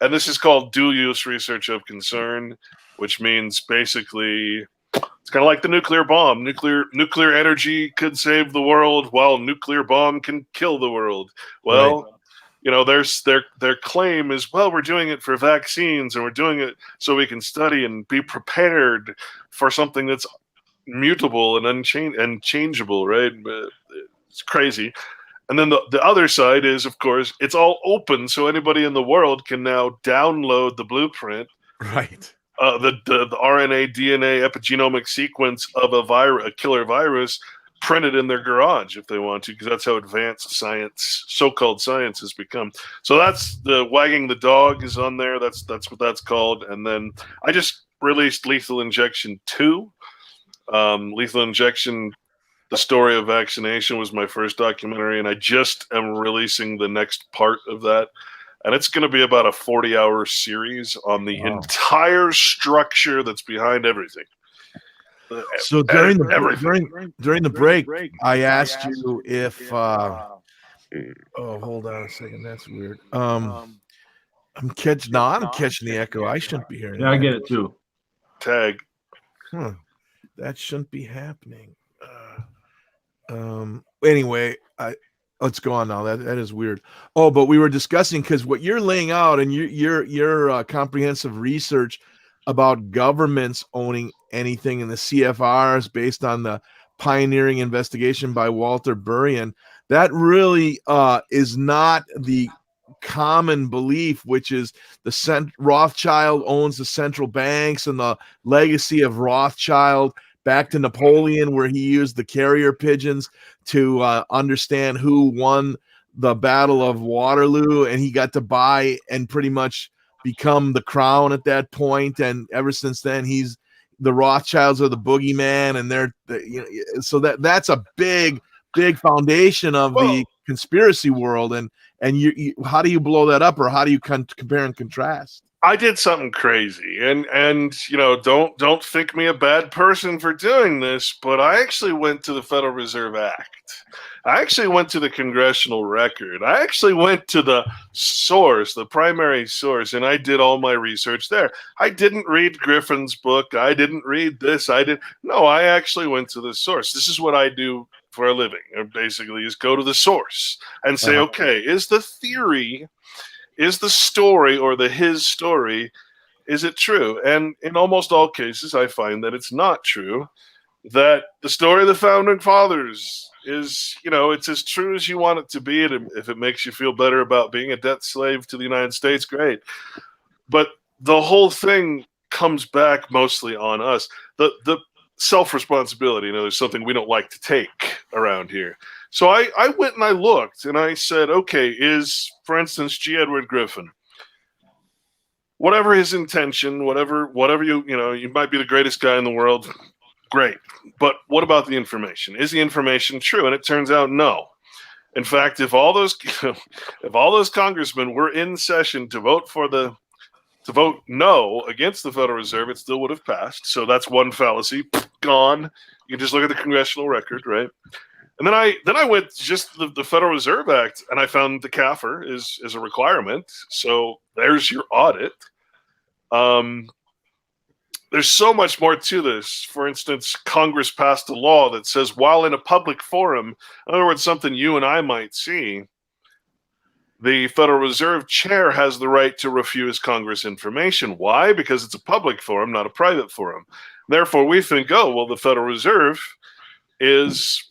And this is called dual-use research of concern, which means basically it's kind of like the nuclear bomb. Nuclear energy could save the world, while nuclear bomb can kill the world. Well, right. Their claim is, well, we're doing it for vaccines, and we're doing it so we can study and be prepared for something that's mutable and changeable, right? It's crazy. And then the other side is, of course, it's all open, so anybody in the world can now download the blueprint, right? The RNA, DNA, epigenomic sequence of a killer virus, printed in their garage if they want to, because that's how advanced science, so-called science, has become. So that's the wagging the dog is on there. That's what that's called. And then I just released Lethal Injection 2. Lethal Injection, the story of vaccination, was my first documentary, and I just am releasing the next part of that. And it's going to be about a 40-hour series on the entire structure that's behind everything. So during the break, I asked you if oh, hold on a second, that's weird. I'm catching the echo. I shouldn't be hearing. Yeah, I get it too. Tag. That shouldn't be happening. Anyway, Oh, it's gone now. That is weird. Oh, but we were discussing, because what you're laying out and your comprehensive research about governments owning anything in the CFRs based on the pioneering investigation by Walter Burrian, that really is not the common belief, which is Rothschild owns the central banks and the legacy of Rothschild back to Napoleon, where he used the carrier pigeons to understand who won the Battle of Waterloo, and he got to buy and pretty much become the crown at that point. And ever since then, the Rothschilds are the boogeyman, and so that's a big foundation of the conspiracy world. And you how do you blow that up, or how do you compare and contrast? I did something crazy, and don't think me a bad person for doing this, but I actually went to the Federal Reserve Act. I actually went to the congressional record. I actually went to the source, the primary source, and I did all my research there. I didn't read Griffin's book. I didn't read this. No, I actually went to the source. This is what I do for a living, basically, is go to the source and say, okay, is the theory, is the story, or his story, is it true? And in almost all cases, I find that it's not true, that the story of the Founding Fathers is, it's as true as you want it to be. And if it makes you feel better about being a debt slave to the United States, great. But the whole thing comes back mostly on us. The self-responsibility, there's something we don't like to take around here. So I went and I looked and I said, okay, is, for instance, G. Edward Griffin, whatever his intention, whatever you might be the greatest guy in the world, great. But what about the information? Is the information true? And it turns out no. In fact, if all those congressmen were in session to vote no against the Federal Reserve, it still would have passed. So that's one fallacy gone. You can just look at the congressional record, right? And then I went just the Federal Reserve Act, and I found the CAFR is a requirement. So there's your audit. There's so much more to this. For instance, Congress passed a law that says while in a public forum, in other words, something you and I might see, the Federal Reserve chair has the right to refuse Congress information. Why? Because it's a public forum, not a private forum. Therefore, we think, the Federal Reserve is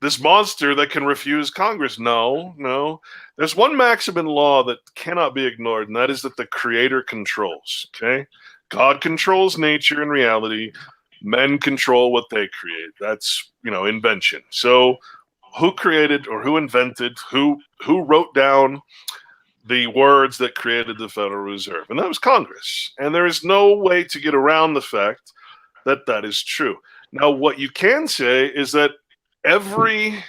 this monster that can refuse Congress. No. There's one maxim in law that cannot be ignored, and that is that the creator controls, okay? God controls nature and reality. Men control what they create. That's, invention. So who created or who invented, who wrote down the words that created the Federal Reserve? And that was Congress. And there is no way to get around the fact that that is true. Now, what you can say is that every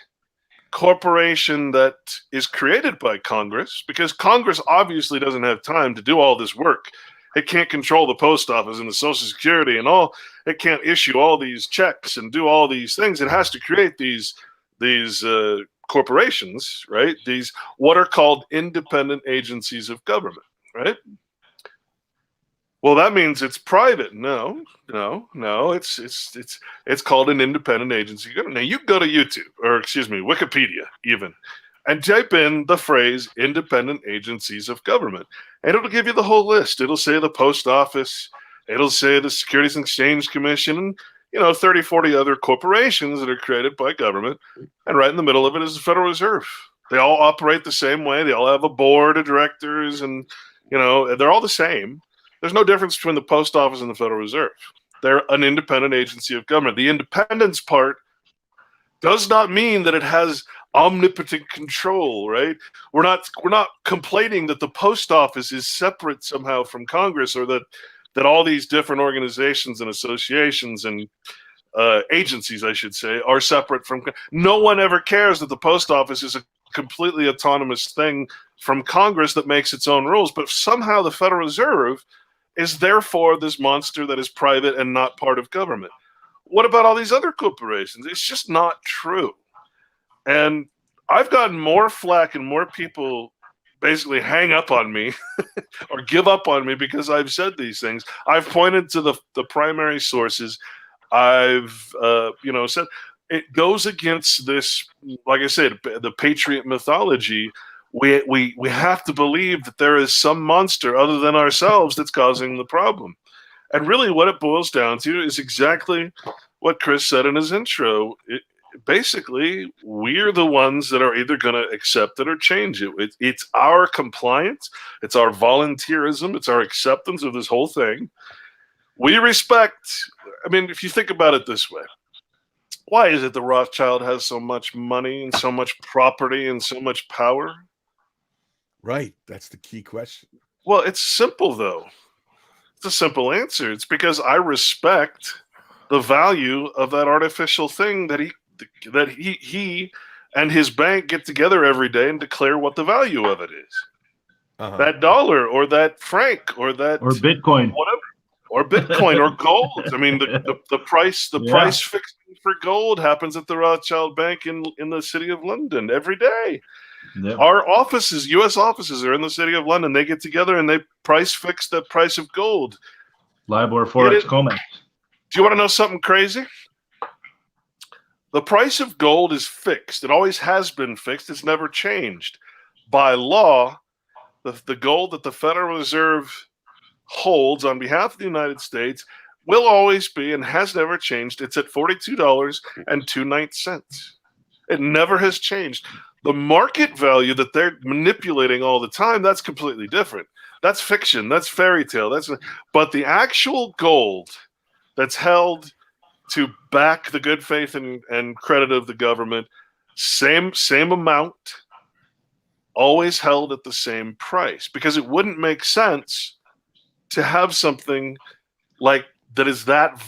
corporation that is created by Congress, because Congress obviously doesn't have time to do all this work. It can't control the post office and the Social Security and all. It can't issue all these checks and do all these things. It has to create these corporations, right? These what are called independent agencies of government, right? Well, that means it's private. No. It's called an independent agency of government. Now you go to Wikipedia even, and type in the phrase independent agencies of government, and it'll give you the whole list. It'll say the post office, it'll say the Securities and Exchange Commission, and 30, 40 other corporations that are created by government. And right in the middle of it is the Federal Reserve. They all operate the same way. They all have a board of directors, and they're all the same. There's no difference between the post office and the Federal Reserve. They're an independent agency of government. The independence part does not mean that it has omnipotent control, right? We're not complaining that the post office is separate somehow from Congress, or that all these different organizations and associations and agencies, I should say, are separate from. No one ever cares that the post office is a completely autonomous thing from Congress that makes its own rules. But somehow the Federal Reserve is therefore this monster that is private and not part of government. What about all these other corporations? It's just not true. And I've gotten more flack and more people basically hang up on me or give up on me because I've said these things. I've pointed to the primary sources. I've said it goes against this, like I said, the patriot mythology. We have to believe that there is some monster other than ourselves that's causing the problem. And really what it boils down to is exactly what Chris said in his intro. Basically, we're the ones that are either going to accept it or change it. It's our compliance. It's our volunteerism. It's our acceptance of this whole thing. We respect. I mean, if you think about it this way, why is it the Rothschild has so much money and so much property and so much power? Right. That's the key question. Well, it's simple, though. It's a simple answer. It's because I respect the value of that artificial thing that he and his bank get together every day and declare what the value of it is. That dollar or that franc or Bitcoin, whatever, or Bitcoin or gold. I mean, the price fixing for gold happens at the Rothschild Bank in the city of London every day. Yep. Our offices, U.S. offices, are in the city of London. They get together and they price fix the price of gold. LIBOR, Forex, COMEX. Do you want to know something crazy? The price of gold is fixed. It always has been fixed. It's never changed. By law, the gold that the Federal Reserve holds on behalf of the United States will always be and has never changed. It's at $42.29. It never has changed. The market value that they're manipulating all the time, that's completely different. That's fiction. That's fairy tale. But the actual gold that's held to back the good faith and credit of the government, same amount, always held at the same price, because it wouldn't make sense to have something like that is that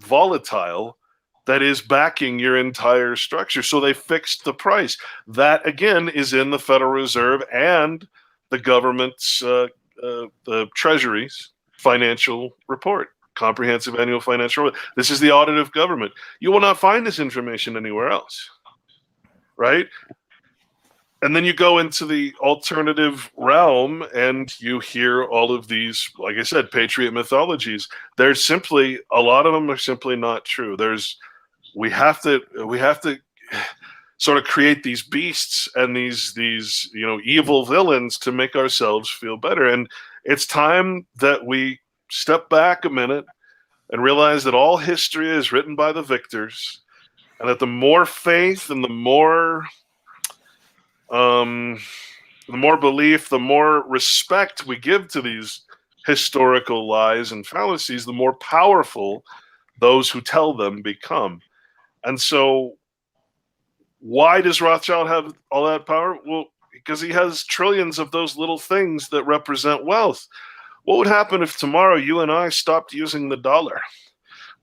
volatile that is backing your entire structure. So they fixed the price. That, again, is in the Federal Reserve and the government's, the Treasury's financial report, comprehensive annual financial report. This is the audit of government. You will not find this information anywhere else, right? And then you go into the alternative realm and you hear all of these, like I said, patriot mythologies. There's simply, a lot of them are simply not true. We have to sort of create these beasts and these evil villains to make ourselves feel better. And it's time that we step back a minute and realize that all history is written by the victors, and that the more faith and the more belief, the more respect we give to these historical lies and fallacies, the more powerful those who tell them become. And so why does Rothschild have all that power? Well, because he has trillions of those little things that represent wealth. What would happen if tomorrow you and I stopped using the dollar?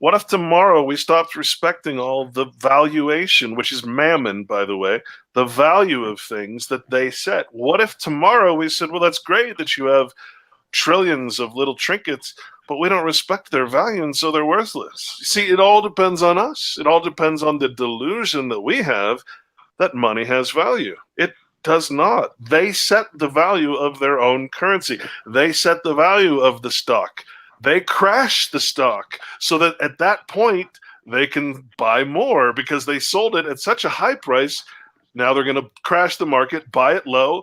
What if tomorrow we stopped respecting all the valuation, which is mammon, by the way, the value of things that they set? What if tomorrow we said, well, that's great that you have trillions of little trinkets, but we don't respect their value, and so they're worthless. See, it all depends on us. It all depends on the delusion that we have that money has value. It does not. They set the value of their own currency. They set the value of the stock. They crash the stock so that at that point they can buy more because they sold it at such a high price. Now they're going to crash the market, buy it low,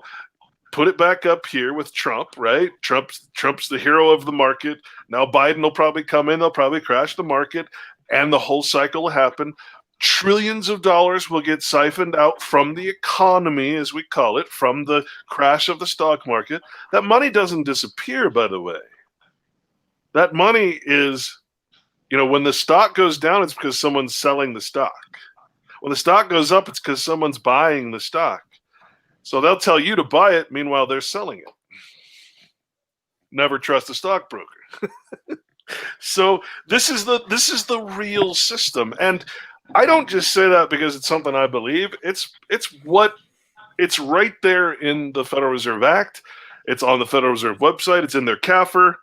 put it back up here with Trump, right? Trump's the hero of the market. Now Biden will probably come in. They'll probably crash the market, and the whole cycle will happen. Trillions of dollars will get siphoned out from the economy, as we call it, from the crash of the stock market. That money doesn't disappear, by the way. That money is, when the stock goes down, it's because someone's selling the stock. When the stock goes up, it's because someone's buying the stock. So they'll tell you to buy it. Meanwhile, they're selling it. Never trust a stockbroker. So this is the real system. And I don't just say that because it's something I believe. It's right there in the Federal Reserve Act. It's on the Federal Reserve website. It's in their CAFR.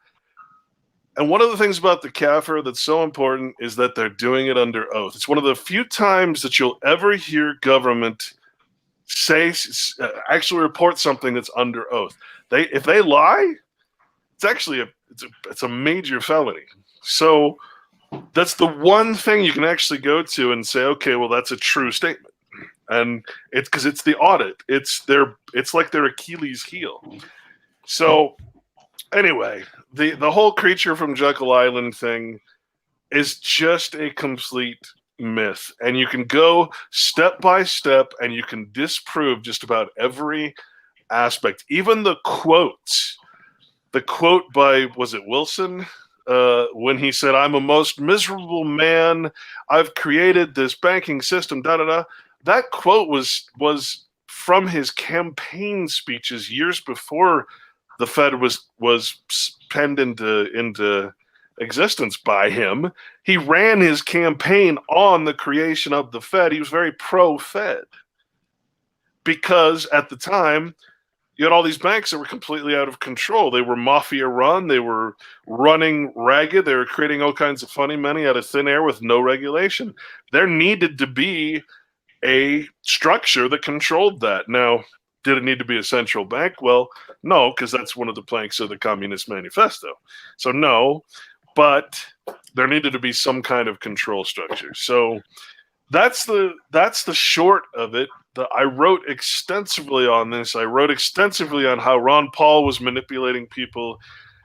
And one of the things about the CAFR that's so important is that they're doing it under oath. It's one of the few times that you'll ever hear government actually report something that's under oath. If they lie, it's actually it's a major felony. So That's the one thing you can actually go to and say, okay, well, that's a true statement. And it's because it's the audit. It's like their Achilles heel. So anyway, the whole creature from Jekyll Island thing is just a complete myth. And you can go step by step and you can disprove just about every aspect. Even the quotes. The quote by, was it Wilson? When he said, "I'm a most miserable man. I've created this banking system." That quote was from his campaign speeches years before the Fed was penned into existence by him. He ran his campaign on the creation of the Fed. He was very pro-Fed because at the time, you had all these banks that were completely out of control. They were mafia run. They were running ragged. They were creating all kinds of funny money out of thin air with no regulation. There needed to be a structure that controlled that. Now, did it need to be a central bank? Well, no, because that's one of the planks of the Communist Manifesto. So no, but there needed to be some kind of control structure. So that's the short of it. I wrote extensively on this. I wrote extensively on how Ron Paul was manipulating people.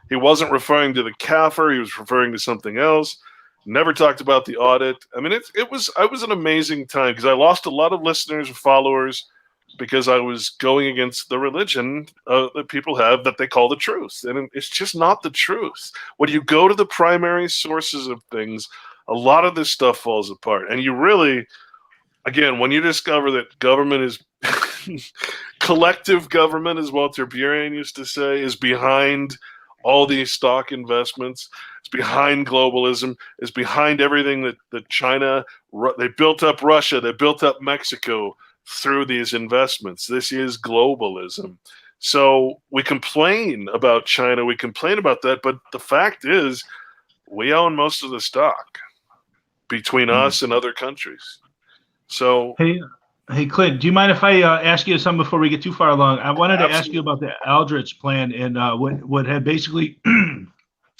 He wasn't referring to the CAFR. He was referring to something else. Never talked about the audit. I mean, it was an amazing time because I lost a lot of listeners and followers because I was going against the religion that people have that they call the truth. And it's just not the truth. When you go to the primary sources of things, a lot of this stuff falls apart. And you really... Again, when you discover that government is collective government, as Walter Burien used to say, is behind all these stock investments, it's behind globalism, is behind everything that China, they built up Russia, they built up Mexico through these investments. This is globalism. So we complain about China, we complain about that, but the fact is we own most of the stock between us and other countries. So hey, Clint, do you mind if I ask you something before we get too far along? I wanted to ask you about the Aldrich plan and what had basically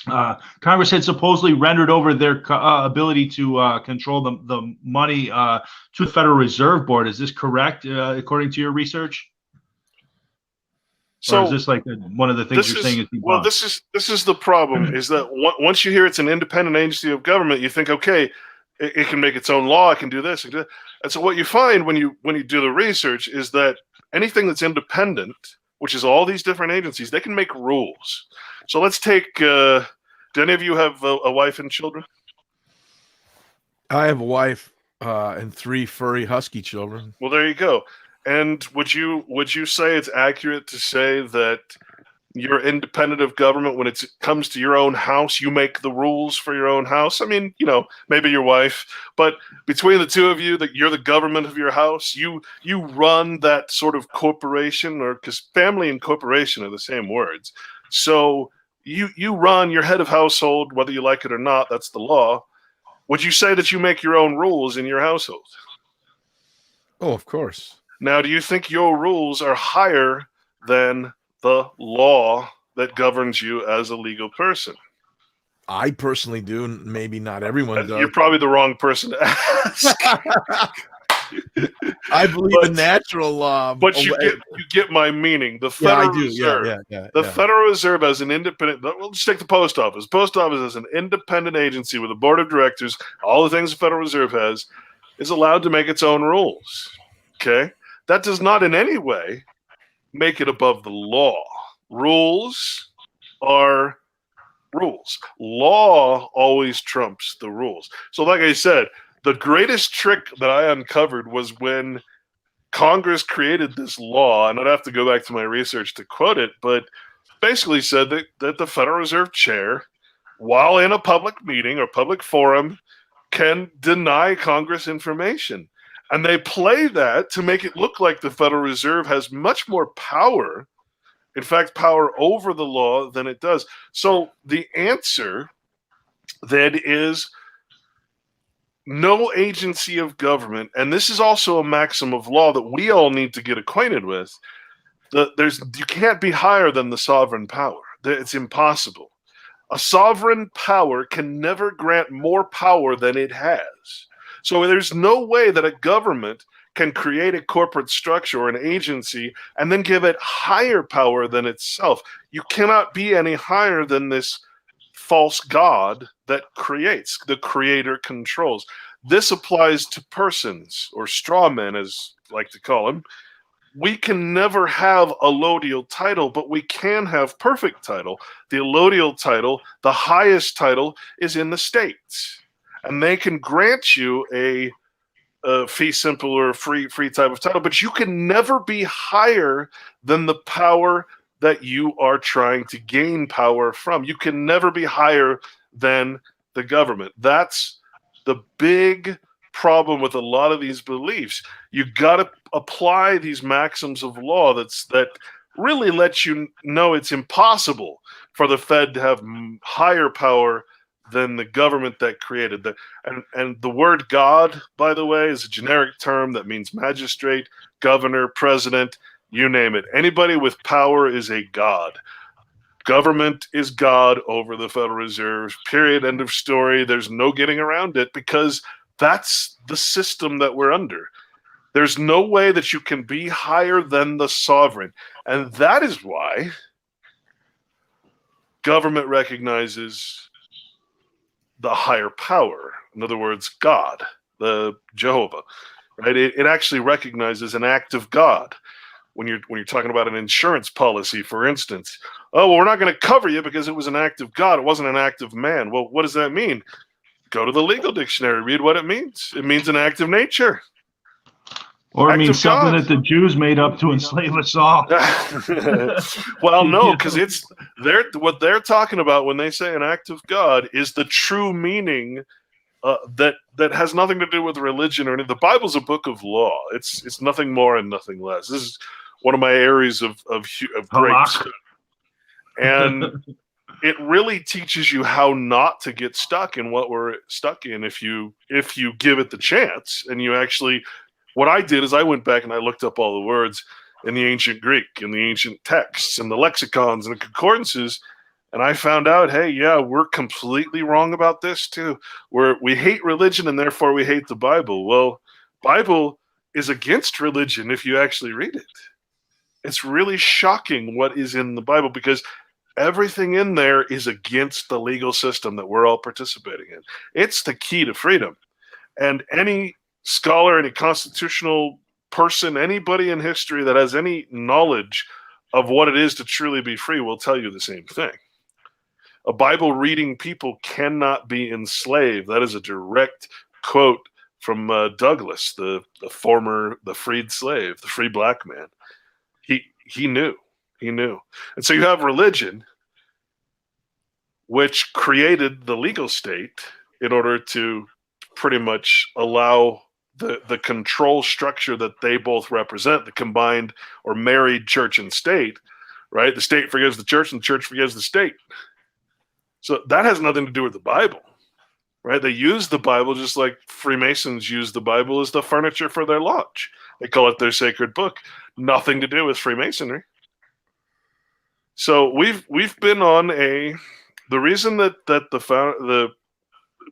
Congress had supposedly rendered over their ability to control the money to the Federal Reserve Board. Is this correct, according to your research? So or is this like one of the things you're saying is debunked? Well, this is the problem is that once you hear it's an independent agency of government, you think, okay, it can make its own law, it can do this. And so what you find when you do the research is that anything that's independent, which is all these different agencies, they can make rules. So let's take, do any of you have a wife and children? I have a wife and 3 furry husky children. Well, there you go. And would you say it's accurate to say that you're independent of government when it comes to your own house? You make the rules for your own house. I mean, maybe your wife, but between the two of you, that you're the government of your house. You run that sort of corporation, or because family and corporation are the same words. So you run your head of household, whether you like it or not. That's the law. Would you say that you make your own rules in your household? Oh, of course. Now, do you think your rules are higher than the law that governs you as a legal person? I personally do. Maybe not everyone does. You're probably the wrong person to ask. I believe in natural law. But you get my meaning. The Federal Reserve. The Federal Reserve as an independent, we'll just take the post office. Post office as an independent agency with a board of directors, all the things the Federal Reserve has, is allowed to make its own rules. Okay? That does not in any way make it above the law. Rules are rules. Law always trumps the rules. So like I said, the greatest trick that I uncovered was when Congress created this law, and I'd have to go back to my research to quote it, but basically said that the Federal Reserve Chair, while in a public meeting or public forum, can deny Congress information. And they play that to make it look like the Federal Reserve has much more power, in fact, power over the law than it does. So the answer then is no agency of government, and this is also a maxim of law that we all need to get acquainted with, you can't be higher than the sovereign power. It's impossible. A sovereign power can never grant more power than it has. So there's no way that a government can create a corporate structure or an agency and then give it higher power than itself. You cannot be any higher than this false god that creates. The creator controls. This applies to persons, or strawmen, as I like to call them. We can never have a allodial title, but we can have perfect title. The allodial title, the highest title, is in the states. And they can grant you a fee simple or free type of title, but you can never be higher than the power that you are trying to gain power from. You can never be higher than the government. That's the big problem with a lot of these beliefs. You got to apply these maxims of law that really let you know it's impossible for the Fed to have higher power than the government that created that. And the word God, by the way, is a generic term that means magistrate, governor, president, you name it. Anybody with power is a god. Government is God over the Federal Reserve, period, end of story. There's no getting around it because that's the system that we're under. There's no way that you can be higher than the sovereign. And that is why government recognizes the higher power. In other words, God, the Jehovah, right? It actually recognizes an act of God. When you're talking about an insurance policy, for instance, oh, well, we're not going to cover you because it was an act of God. It wasn't an act of man. Well, what does that mean? Go to the legal dictionary, read what it means. It means an act of nature. Or it means something that the Jews made up to enslave us all. Well, no, because what they're talking about when they say an act of God is the true meaning that has nothing to do with religion or anything. The Bible's a book of law. It's nothing more and nothing less. This is one of my areas of great study. And it really teaches you how not to get stuck in what we're stuck in if you give it the chance. And you actually, what I did is I went back and I looked up all the words in the ancient Greek, in the ancient texts, and the lexicons and the concordances, and I found out, hey, yeah, we're completely wrong about this too. We hate religion and therefore we hate the Bible. Well, Bible is against religion if you actually read it. It's really shocking what is in the Bible because everything in there is against the legal system that we're all participating in. It's the key to freedom. And any scholar, any constitutional person, anybody in history that has any knowledge of what it is to truly be free will tell you the same thing. A Bible reading people cannot be enslaved. That is a direct quote from Douglas, the freed slave, the free black man. He knew. And so you have religion, which created the legal state in order to pretty much allow the control structure that they both represent, the combined or married church and state, right? The state forgives the church and the church forgives the state. So that has nothing to do with the Bible, right? They use the Bible just like Freemasons use the Bible as the furniture for their lodge. They call it their sacred book. Nothing to do with Freemasonry. So we've been on the reason that the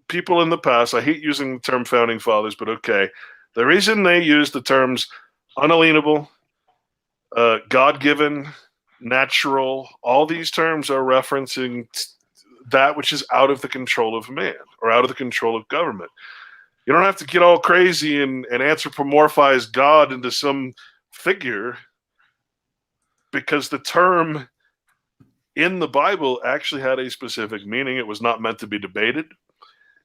people in the past, I hate using the term founding fathers, but okay. The reason they use the terms unalienable, God-given, natural, all these terms are referencing that which is out of the control of man or out of the control of government. You don't have to get all crazy and anthropomorphize God into some figure because the term in the Bible actually had a specific meaning. It was not meant to be debated.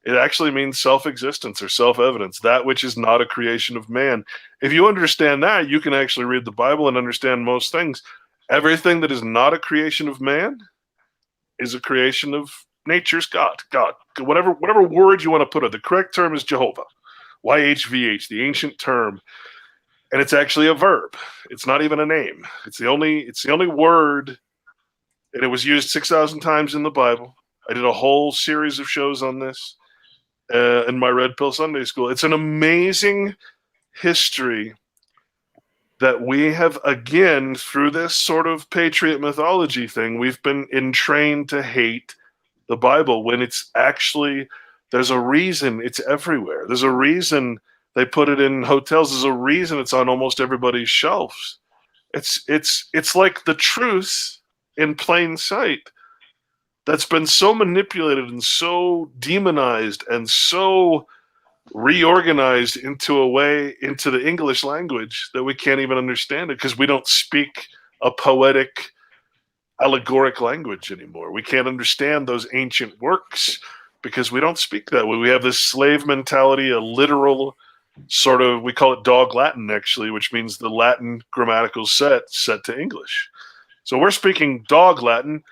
It actually means self-existence or self-evidence, that which is not a creation of man. If you understand that, you can actually read the Bible and understand most things. Everything that is not a creation of man is a creation of nature's God. Whatever word you want to put it. The correct term is Jehovah. YHVH, the ancient term. And it's actually a verb. It's not even a name. It's the only word, and it was used 6,000 times in the Bible. I did a whole series of shows on this in my Red Pill Sunday School. It's an amazing history that we have, again, through this sort of patriot mythology thing, we've been entrained to hate the Bible when it's actually, there's a reason it's everywhere. There's a reason they put it in hotels. There's a reason it's on almost everybody's shelves. It's like the truth in plain sight that's been so manipulated and so demonized and so reorganized into the English language that we can't even understand it because we don't speak a poetic, allegoric language anymore. We can't understand those ancient works because we don't speak that way. We have this slave mentality, a literal sort of, we call it dog Latin actually, which means the Latin grammatical set to English. So we're speaking dog Latin,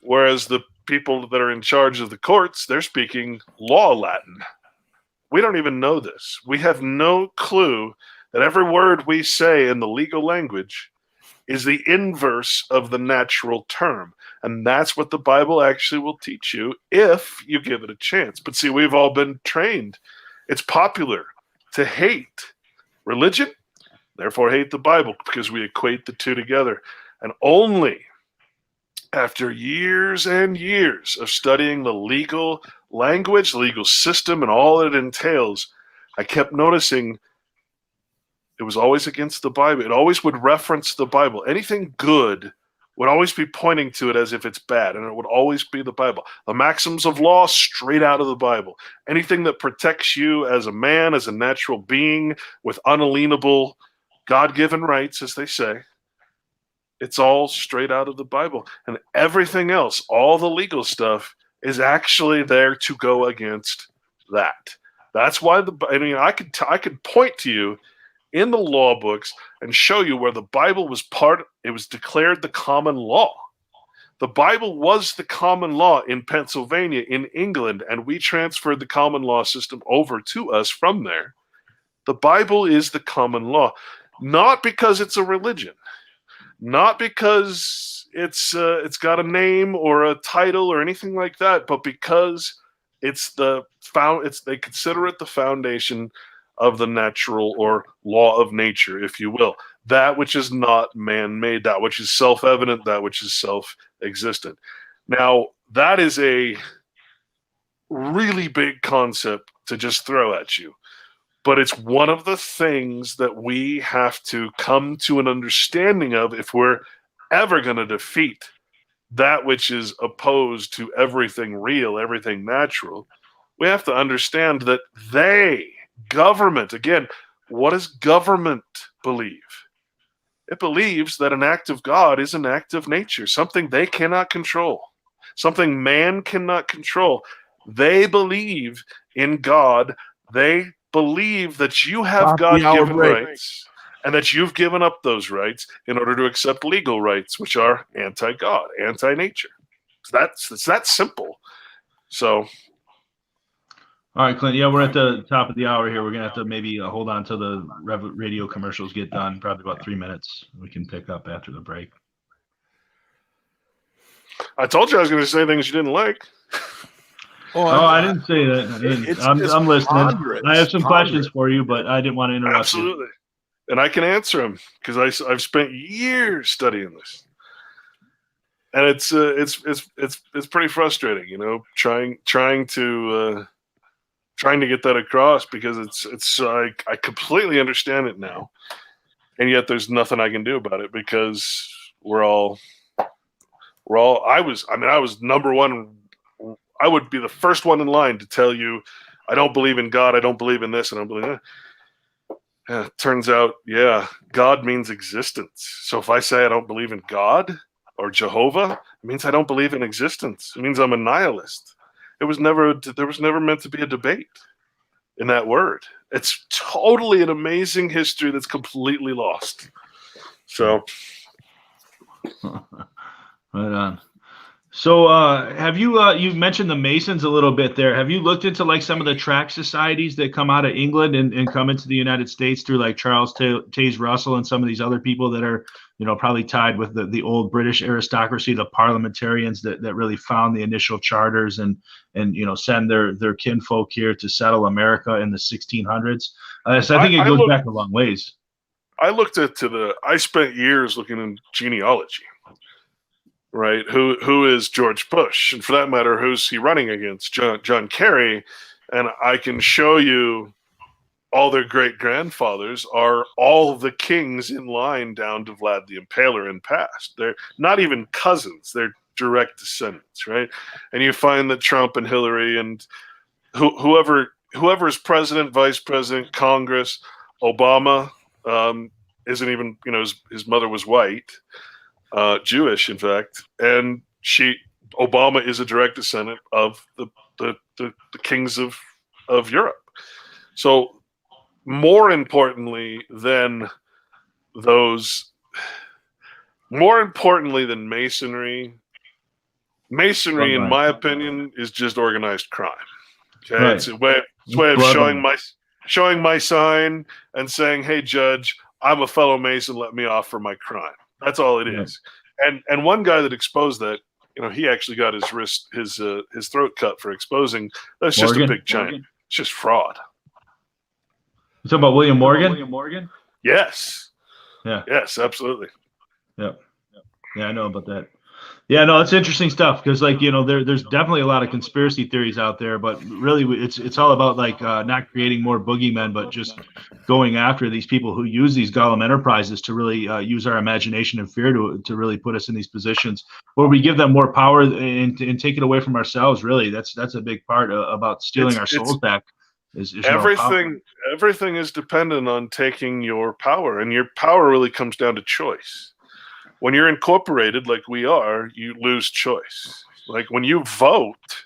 whereas the people that are in charge of the courts, they're speaking law Latin. We don't even know this. We have no clue that every word we say in the legal language is the inverse of the natural term. And that's what the Bible actually will teach you if you give it a chance. But see, we've all been trained. It's popular to hate religion, therefore hate the Bible, because we equate the two together. And only after years and years of studying the legal language, legal system, and all it entails, I kept noticing it was always against the Bible. It always would reference the Bible. Anything good would always be pointing to it as if it's bad, and it would always be the Bible. The maxims of law, straight out of the Bible. Anything that protects you as a man, as a natural being, with unalienable God-given rights, as they say, it's all straight out of the Bible. And everything else, all the legal stuff, is actually there to go against that. That's why I could point to you in the law books and show you where the Bible was it was declared the common law. The Bible was the common law in Pennsylvania, in England, and we transferred the common law system over to us from there. The Bible is the common law, not because it's a religion, not because it's got a name or a title or anything like that, but because they consider it the foundation of the natural or law of nature, if you will. That which is not man-made, that which is self-evident, that which is self-existent. Now, that is a really big concept to just throw at you. But it's one of the things that we have to come to an understanding of if we're ever going to defeat that which is opposed to everything real, everything natural. We have to understand that government, again, what does government believe? It believes that an act of God is an act of nature, something they cannot control, something man cannot control. They believe in God. They believe that you have God-given rights and that you've given up those rights in order to accept legal rights, which are anti-God, anti-nature. It's that simple. So... All right, Clint. Yeah, we're at the top of the hour here. We're going to have to maybe hold on till the radio commercials get done, probably about 3 minutes. We can pick up after the break. I told you I was going to say things you didn't like. I didn't say that. I'm listening. I have some questions for you, but I didn't want to interrupt Absolutely. You. And I can answer them because I've spent years studying this. And it's pretty frustrating, trying to get that across because I completely understand it now, and yet there's nothing I can do about it because I was number one. I would be the first one in line to tell you I don't believe in God, I don't believe in this, I don't believe in that. It turns out, God means existence. So if I say I don't believe in God or Jehovah, it means I don't believe in existence. It means I'm a nihilist. There was never meant to be a debate in that word. It's totally an amazing history that's completely lost. So, right on. So, have you you mentioned the Masons a little bit there? Have you looked into like some of the tract societies that come out of England and come into the United States through like Charles Taze Russell and some of these other people that are, probably tied with the old British aristocracy, the parliamentarians that really found the initial charters and send their kinfolk here to settle America in the 1600s? So I think it goes back a long ways. I looked I spent years looking in genealogy. right? Who is George Bush? And for that matter, who's he running against? John Kerry. And I can show you all their great-grandfathers are all the kings in line down to Vlad the Impaler in past. They're not even cousins. They're direct descendants, right? And you find that Trump and Hillary and whoever's president, vice president, Congress, Obama isn't even, his mother was white, Jewish, in fact, and Obama is a direct descendant of the kings of Europe. So more importantly than Masonry, in my opinion, is just organized crime. Okay, right. It's a way of showing my sign and saying, "Hey, judge, I'm a fellow Mason. Let me off for my crime." That's all it is. And one guy that exposed that, he actually got his throat cut for exposing. That's just a big giant. It's just fraud. You talking about William Morgan? Yes. Yeah. Yes, absolutely. Yeah. Yeah, I know about that. Yeah, no, it's interesting stuff because, there's definitely a lot of conspiracy theories out there, but really, it's all about not creating more boogeymen, but just going after these people who use these Gollum enterprises to really use our imagination and fear to really put us in these positions where we give them more power and take it away from ourselves. Really, that's a big part about stealing our souls back. Is everything is dependent on taking your power, and your power really comes down to choice. When you're incorporated like we are, you lose choice. Like when you vote,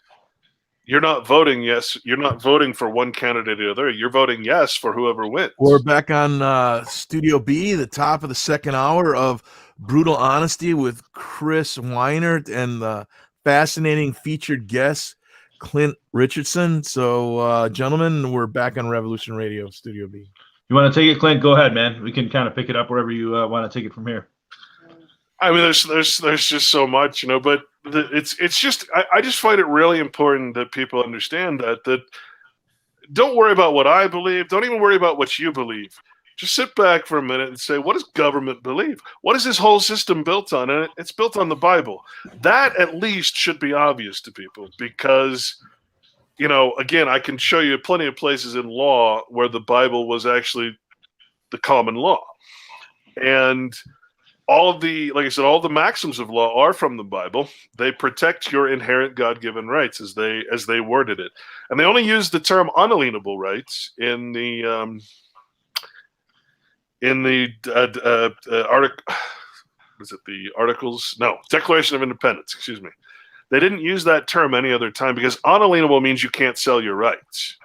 you're not voting yes. You're not voting for one candidate or the other. You're voting yes for whoever wins. We're back on Studio B, the top of the second hour of Brutal Honesty with Chris Weinert and the fascinating featured guest, Clint Richardson. So, gentlemen, we're back on Revolution Radio, Studio B. You want to take it, Clint? Go ahead, man. We can kind of pick it up wherever you want to take it from here. I mean, there's just so much, but it's just I just find it really important that people understand that don't worry about what I believe. Don't even worry about what you believe. Just sit back for a minute and say, what does government believe? What is this whole system built on? And it's built on the Bible. That at least should be obvious to people because, again, I can show you plenty of places in law where the Bible was actually the common law. And all the maxims of law are from the Bible. They protect your inherent God-given rights as they worded it. And they only use the term unalienable rights in the Declaration of Independence, excuse me. They didn't use that term any other time because unalienable means you can't sell your rights.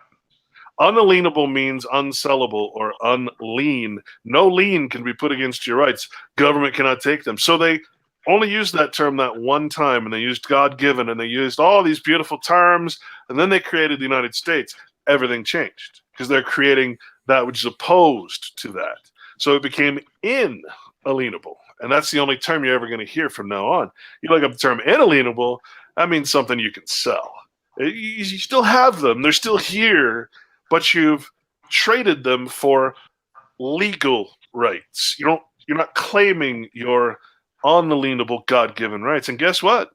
Unalienable means unsellable or unlien. No lien can be put against your rights. Government cannot take them. So they only used that term that one time, and they used God-given, and they used all these beautiful terms, and then they created the United States. Everything changed because they're creating that which is opposed to that. So it became inalienable, and that's the only term you're ever going to hear from now on. You look up the term inalienable, that means something you can sell. You still have them. They're still here, but you've traded them for legal rights. You're not claiming your unalienable God-given rights. And guess what?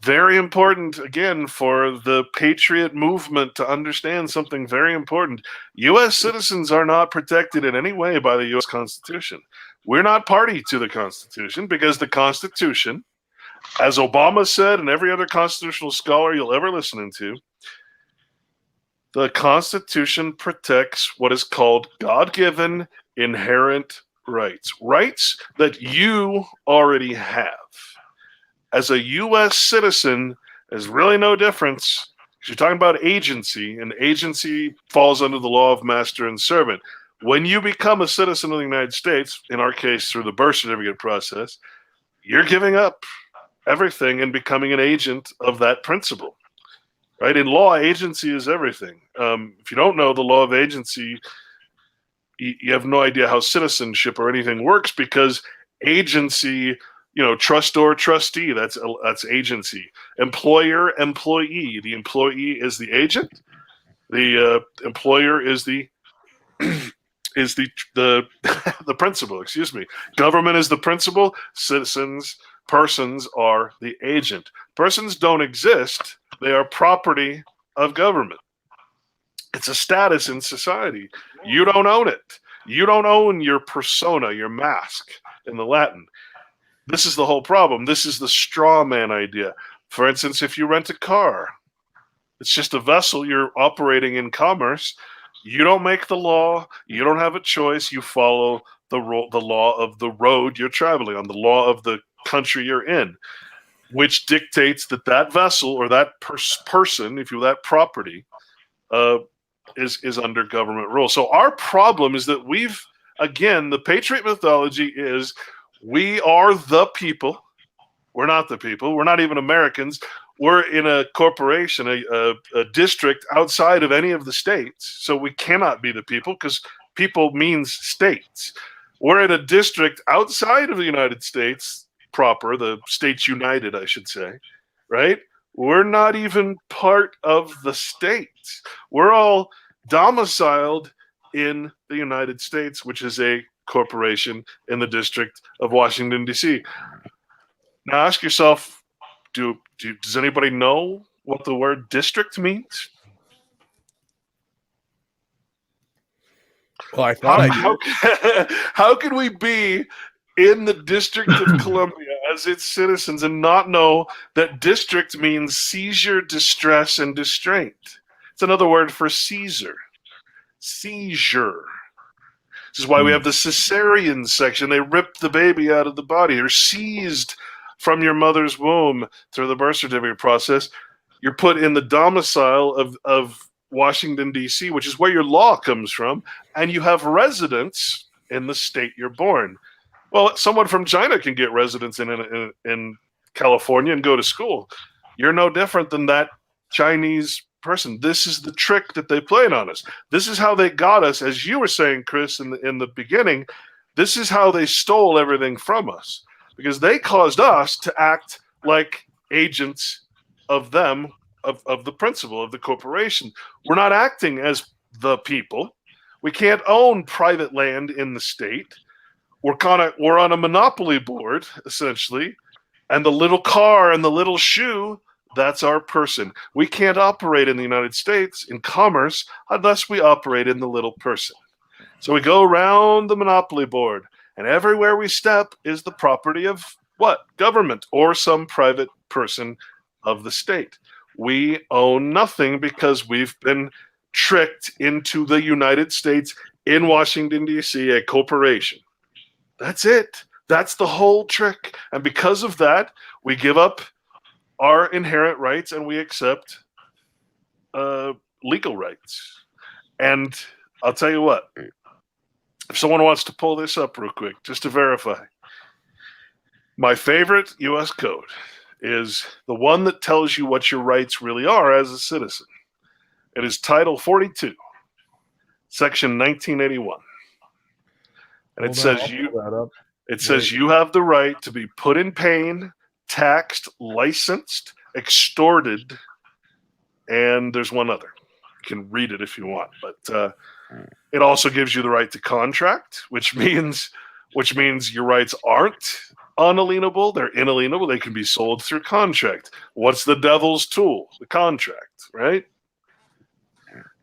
Very important, again, for the patriot movement to understand something very important. U.S. citizens are not protected in any way by the U.S. Constitution. We're not party to the Constitution because the Constitution, as Obama said and every other constitutional scholar you'll ever listen to, the Constitution protects what is called God-given inherent rights. Rights that you already have. As a U.S. citizen, there's really no difference. You're talking about agency, and agency falls under the law of master and servant. When you become a citizen of the United States, in our case through the birth certificate process, you're giving up everything and becoming an agent of that principle. Right? In law, agency is everything. If you don't know the law of agency, you have no idea how citizenship or anything works because agency, trustor, trustee, that's agency. Employer, employee. The employee is the agent. The employer is the the principal, excuse me. Government is the principal. Citizens Persons are the agent. Persons don't exist. They are property of government. It's a status in society. You don't own it. You don't own your persona, your mask in the Latin. This is the whole problem. This is the straw man idea. For instance, if you rent a car, it's just a vessel you're operating in commerce. You don't make the law. You don't have a choice. You follow the law of the road you're traveling on, the law of the country you're in, which dictates that vessel or that person, if you will, that property, is under government rule. So our problem is that the Patriot mythology is we are the people. We're not the people. We're not even Americans. We're in a corporation, a district outside of any of the states. So we cannot be the people because people means states. We're in a district outside of the United States proper, the States United, I should say, right? We're not even part of the states. We're all domiciled in the United States, which is a corporation in the District of Washington, D.C. Now ask yourself, does anybody know what the word district means? Well, I thought how can we be in the District of Columbia as its citizens and not know that district means seizure, distress, and distraint? It's another word for Caesar. Seizure. This is why we have the cesarean section. They rip the baby out of the body. You're seized from your mother's womb through the birth certificate process. You're put in the domicile of Washington, D.C., which is where your law comes from, and you have residence in the state you're born. Well, someone from China can get residence in California and go to school. You're no different than that Chinese person. This is the trick that they played on us. This is how they got us, as you were saying, Chris, in the beginning. This is how they stole everything from us, because they caused us to act like agents of them, of the principle of the corporation. We're not acting as the people. We can't own private land in the state. We're on a monopoly board, essentially, and the little car and the little shoe, that's our person. We can't operate in the United States in commerce unless we operate in the little person. So we go around the monopoly board, and everywhere we step is the property of what? Government or some private person of the state. We own nothing because we've been tricked into the United States in Washington, D.C., a corporation. That's it. That's the whole trick. And because of that, we give up our inherent rights and we accept legal rights. And I'll tell you what, if someone wants to pull this up real quick, just to verify, my favorite U.S. code is the one that tells you what your rights really are as a citizen. It is Title 42, Section 1981. And it says you have the right to be put in pain, taxed, licensed, extorted, and there's one other. You can read it if you want, but it also gives you the right to contract, which means your rights aren't unalienable, they're inalienable, they can be sold through contract. What's the devil's tool? The contract, right?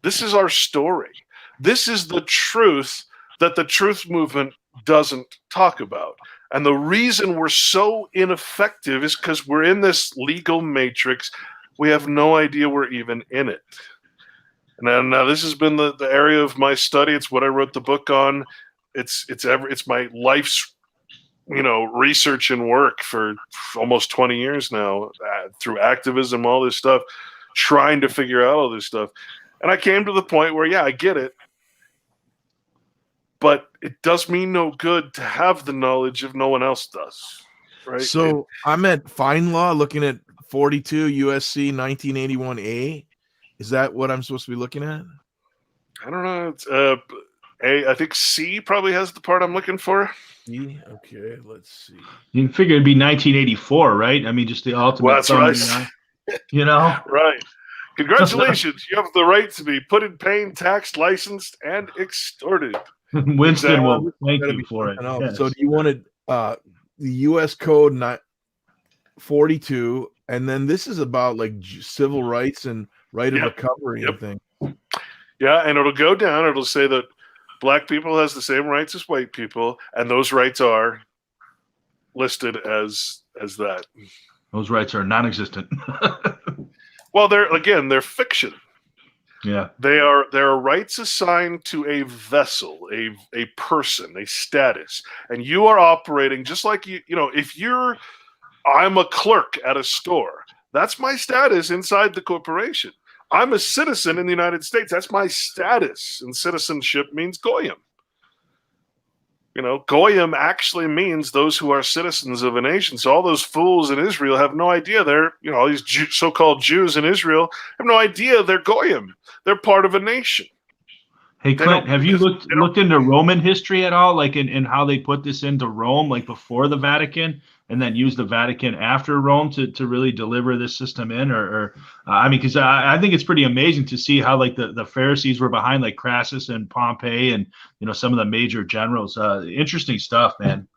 This is our story. This is the truth that the truth movement doesn't talk about. And the reason we're so ineffective is because we're in this legal matrix. We have no idea we're even in it. And now this has been the area of my study. It's what I wrote the book on. It's my life's research and work for almost 20 years now, through activism, all this stuff, trying to figure out all this stuff. And I came to the point where, yeah, I get it, but it does me no good to have the knowledge if no one else does. Right. So I'm at Fine Law looking at 42 USC 1981A. Is that what I'm supposed to be looking at? I don't know. It's I think C probably has the part I'm looking for. C? Okay, let's see. You can figure it'd be 1984, right? I mean, just the ultimate. Well, that's right. Right. Congratulations. You have the right to be put in pain, taxed, licensed, and extorted. Winston will thank you for it. Yes. So do you want it, the U.S. Code 42, and then this is about like civil rights and right of recovery and things. Yeah, and it'll go down. It'll say that black people has the same rights as white people, and those rights are listed as that. Those rights are non-existent. Well, they're fiction. Yeah. There are rights assigned to a vessel, a person, a status, and you are operating just like I'm a clerk at a store. That's my status inside the corporation. I'm a citizen in the United States. That's my status, and citizenship means goyim. Goyim actually means those who are citizens of a nation. So all those fools in Israel have no idea they're, all these so-called Jews in Israel have no idea they're goyim. They're part of a nation. Hey, Clint, have you looked into Roman history at all, like in how they put this into Rome, like before the Vatican, and then use the Vatican after Rome to really deliver this system in? Because I think it's pretty amazing to see how like the Pharisees were behind like Crassus and Pompey and some of the major generals. Interesting stuff, man.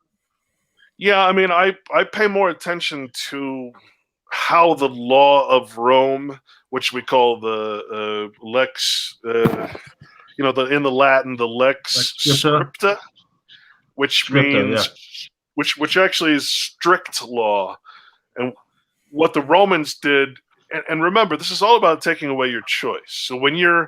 Yeah, I pay more attention to how the law of Rome, which we call the lex. In the Latin, the lex scripta, which means which actually is strict law. And what the Romans did, and remember, this is all about taking away your choice. So when you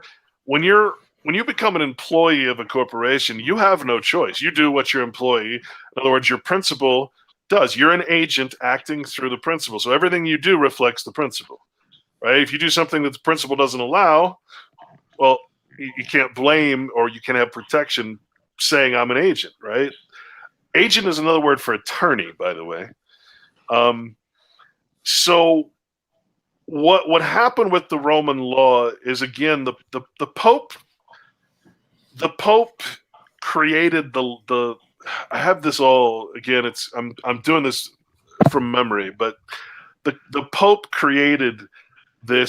become an employee of a corporation, you have no choice. You do what your employee, in other words, your principal does. You're an agent acting through the principal. So everything you do reflects the principal, right? If you do something that the principal doesn't allow, well, you can't blame or you can have protection saying I'm an agent, right? Agent is another word for attorney, by the way. So what happened with the Roman law is, again, the Pope created the I have this all, again, I'm doing this from memory, but the Pope created the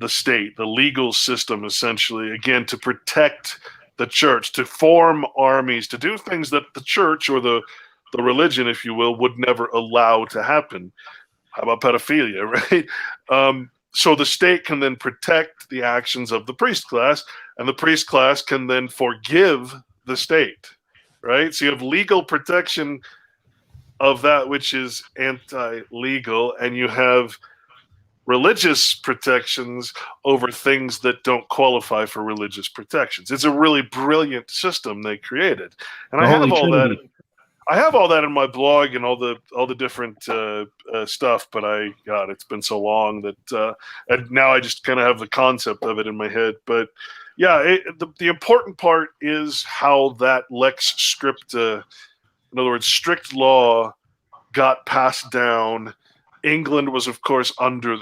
state, the legal system, essentially, again, to protect the church, to form armies, to do things that the church or the religion, if you will, would never allow to happen. How about pedophilia, right? So the state can then protect the actions of the priest class, and the priest class can then forgive the state, right? So you have legal protection of that which is anti-legal, and you have religious protections over things that don't qualify for religious protections. It's a really brilliant system they created, and I have all that in my blog and all the different stuff. But it's been so long that and now I just kind of have the concept of it in my head. But yeah, the important part is how that lex scripta, in other words, strict law, got passed down. England was, of course, under.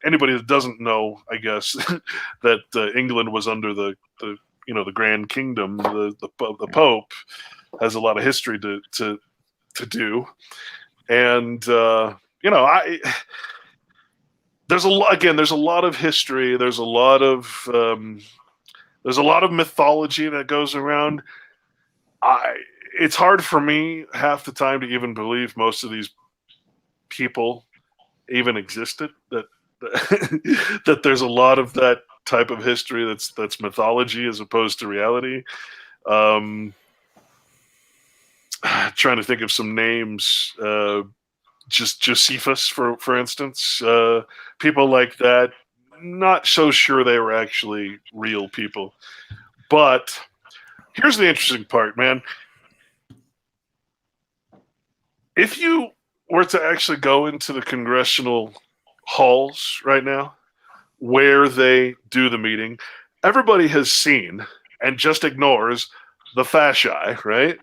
Anybody that doesn't know, I guess, that England was under the Grand Kingdom. The Pope has a lot of history to do, and there's a lot of history. There's a lot of mythology that goes around. It's hard for me half the time to even believe most of these people even existed, that there's a lot of that type of history that's mythology as opposed to reality. Trying to think of some names, just Josephus, for instance, people like that. Not so sure they were actually real people. But here's the interesting part, man. If you were to actually go into the congressional halls right now where they do the meeting, everybody has seen and just ignores the fasci, right?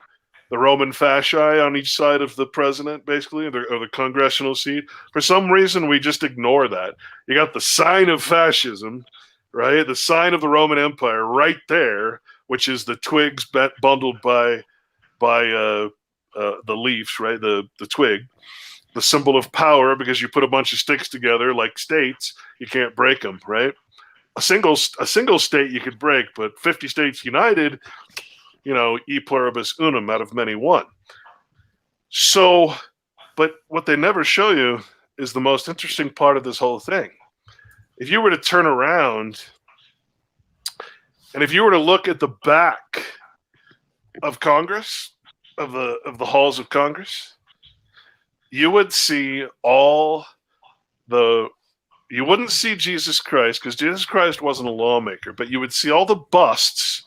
The Roman fasci on each side of the president, basically, or the congressional seat. For some reason, we just ignore that. You got the sign of fascism, right? The sign of the Roman Empire right there, which is the twigs bundled by the leaves, right? The twig. The symbol of power, because you put a bunch of sticks together like states, you can't break them, right? A single state you could break, but 50 states united, e pluribus unum, out of many one. So But what they never show you is the most interesting part of this whole thing. If you were to turn around and if you were to look at the back of Congress, of the halls of Congress, you would see you wouldn't see Jesus Christ, because Jesus Christ wasn't a lawmaker, but you would see all the busts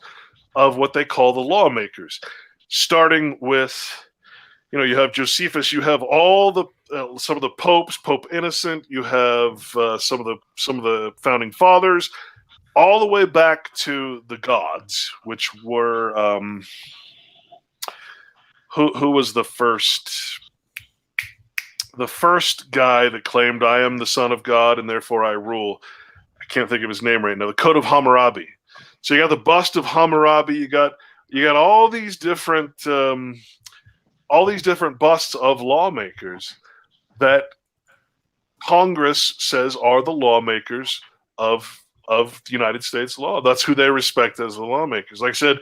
of what they call the lawmakers, starting with, you have Josephus, you have all the some of the popes, Pope Innocent, you have some of the founding fathers, all the way back to the gods, which were who was the first guy that claimed, I am the son of God and therefore I rule. I can't think of his name right now. The Code of Hammurabi. So you got the bust of Hammurabi. You got all these different busts of lawmakers that Congress says are the lawmakers of the United States law. That's who they respect as the lawmakers. Like I said,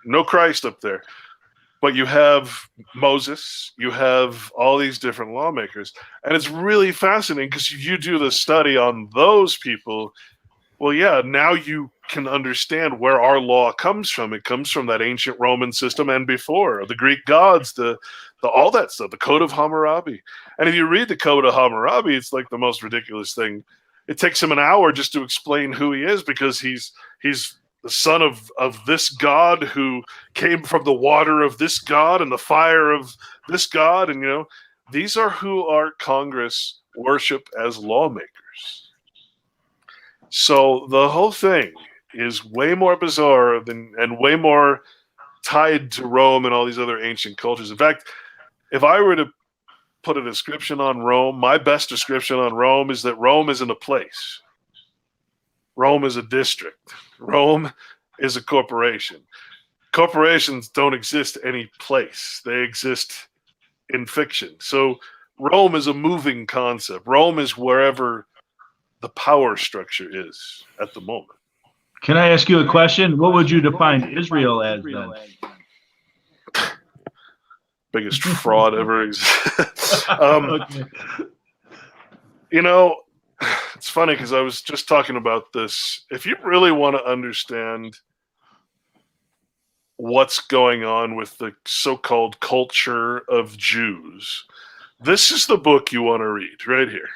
no Christ up there. But you have Moses, you have all these different lawmakers. And it's really fascinating because if you do the study on those people, well, yeah, now you can understand where our law comes from. It comes from that ancient Roman system and before, the Greek gods, the all that stuff, the Code of Hammurabi. And if you read the Code of Hammurabi, it's like the most ridiculous thing. It takes him an hour just to explain who he is, because he's the son of this god who came from the water of this god and the fire of this god. And, these are who our Congress worship as lawmakers. So the whole thing is way more bizarre and way more tied to Rome and all these other ancient cultures. In fact, if I were to put a description on Rome, my best description on Rome is that Rome isn't a place. Rome is a district. Rome is a corporation. Corporations don't exist any place. They exist in fiction. So Rome is a moving concept. Rome is wherever the power structure is at the moment. Can I ask you a question? What would you define Israel as then? Biggest fraud ever exists. Okay. It's funny because I was just talking about this. If you really want to understand what's going on with the so-called culture of Jews, this is the book you want to read right here.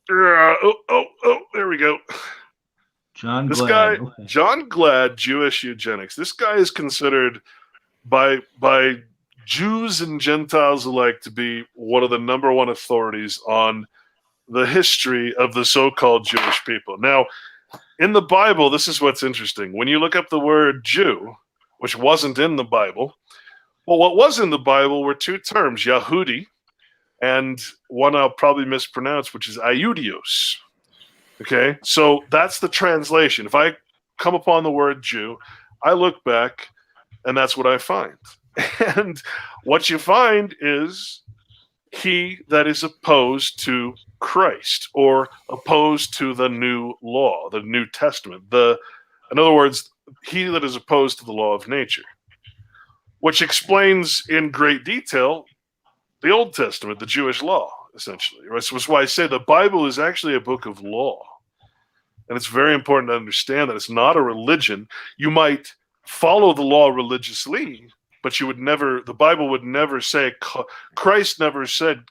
There we go. John This Glad. guy, Okay. John Glad, Jewish Eugenics. This guy is considered by Jews and Gentiles alike to be one of the number one authorities on the history of the so-called Jewish people. Now, in the Bible, this is what's interesting. When you look up the word Jew, which wasn't in the Bible, well, what was in the Bible were two terms, Yahudi, and one I'll probably mispronounce, which is Iudios. Okay, so that's the translation. If I come upon the word Jew, I look back, and that's what I find. And what you find is he that is opposed to Christ, or opposed to the new law, the New Testament. In other words, he that is opposed to the law of nature, which explains in great detail the Old Testament, the Jewish law, essentially. Right? So that's why I say the Bible is actually a book of law. And it's very important to understand that it's not a religion. You might follow the law religiously, but the Bible would never say, Christ never said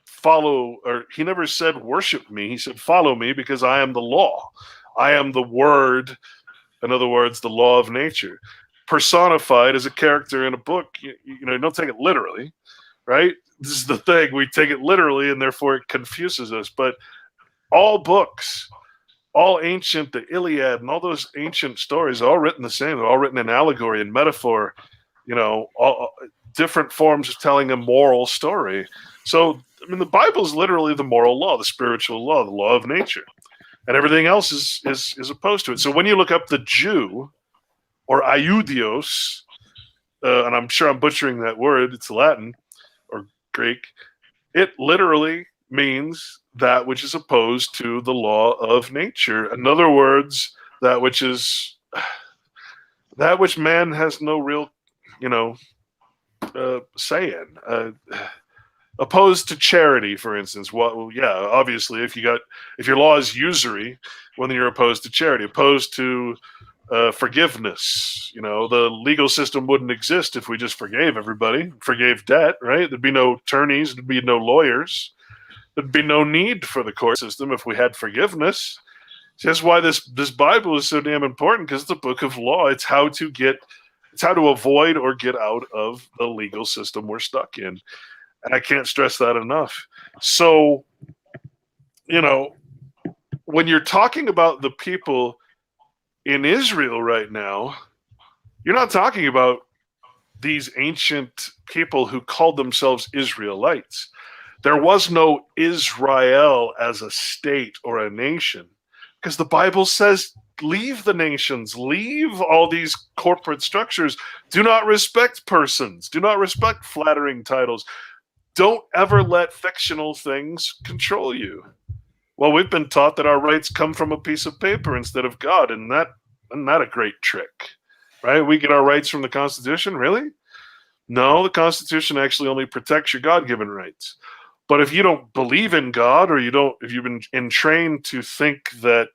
follow, or he never said worship me. He said follow me because I am the law. I am the word, in other words, the law of nature, personified as a character in a book. You don't take it literally, right? This is the thing. We take it literally, and therefore it confuses us. But all books, all ancient, the Iliad and all those ancient stories are all written the same. They're all written in allegory and metaphor, all different forms of telling a moral story. So, the Bible is literally the moral law, the spiritual law, the law of nature. And everything else is opposed to it. So when you look up the Jew, or Iudios, and I'm sure I'm butchering that word, it's Latin or Greek, it literally means that which is opposed to the law of nature. In other words, that which man has no real, saying? Opposed to charity, for instance. Well, yeah, obviously, if your law is usury, well, then you're opposed to charity. Opposed to forgiveness. The legal system wouldn't exist if we just forgave everybody, forgave debt, right? There'd be no attorneys, there'd be no lawyers, there'd be no need for the court system if we had forgiveness. So that's why this Bible is so damn important, because it's a book of law. It's how to avoid or get out of the legal system we're stuck in. And I can't stress that enough. So, when you're talking about the people in Israel right now, you're not talking about these ancient people who called themselves Israelites. There was no Israel as a state or a nation, because the Bible says, leave the nations, leave all these corporate structures. Do not respect persons. Do not respect flattering titles. Don't ever let fictional things control you. Well, we've been taught that our rights come from a piece of paper instead of God, and isn't that a great trick, right? We get our rights from the Constitution, really? No, the Constitution actually only protects your God-given rights. But if you don't believe in God, or if you've been entrained to think that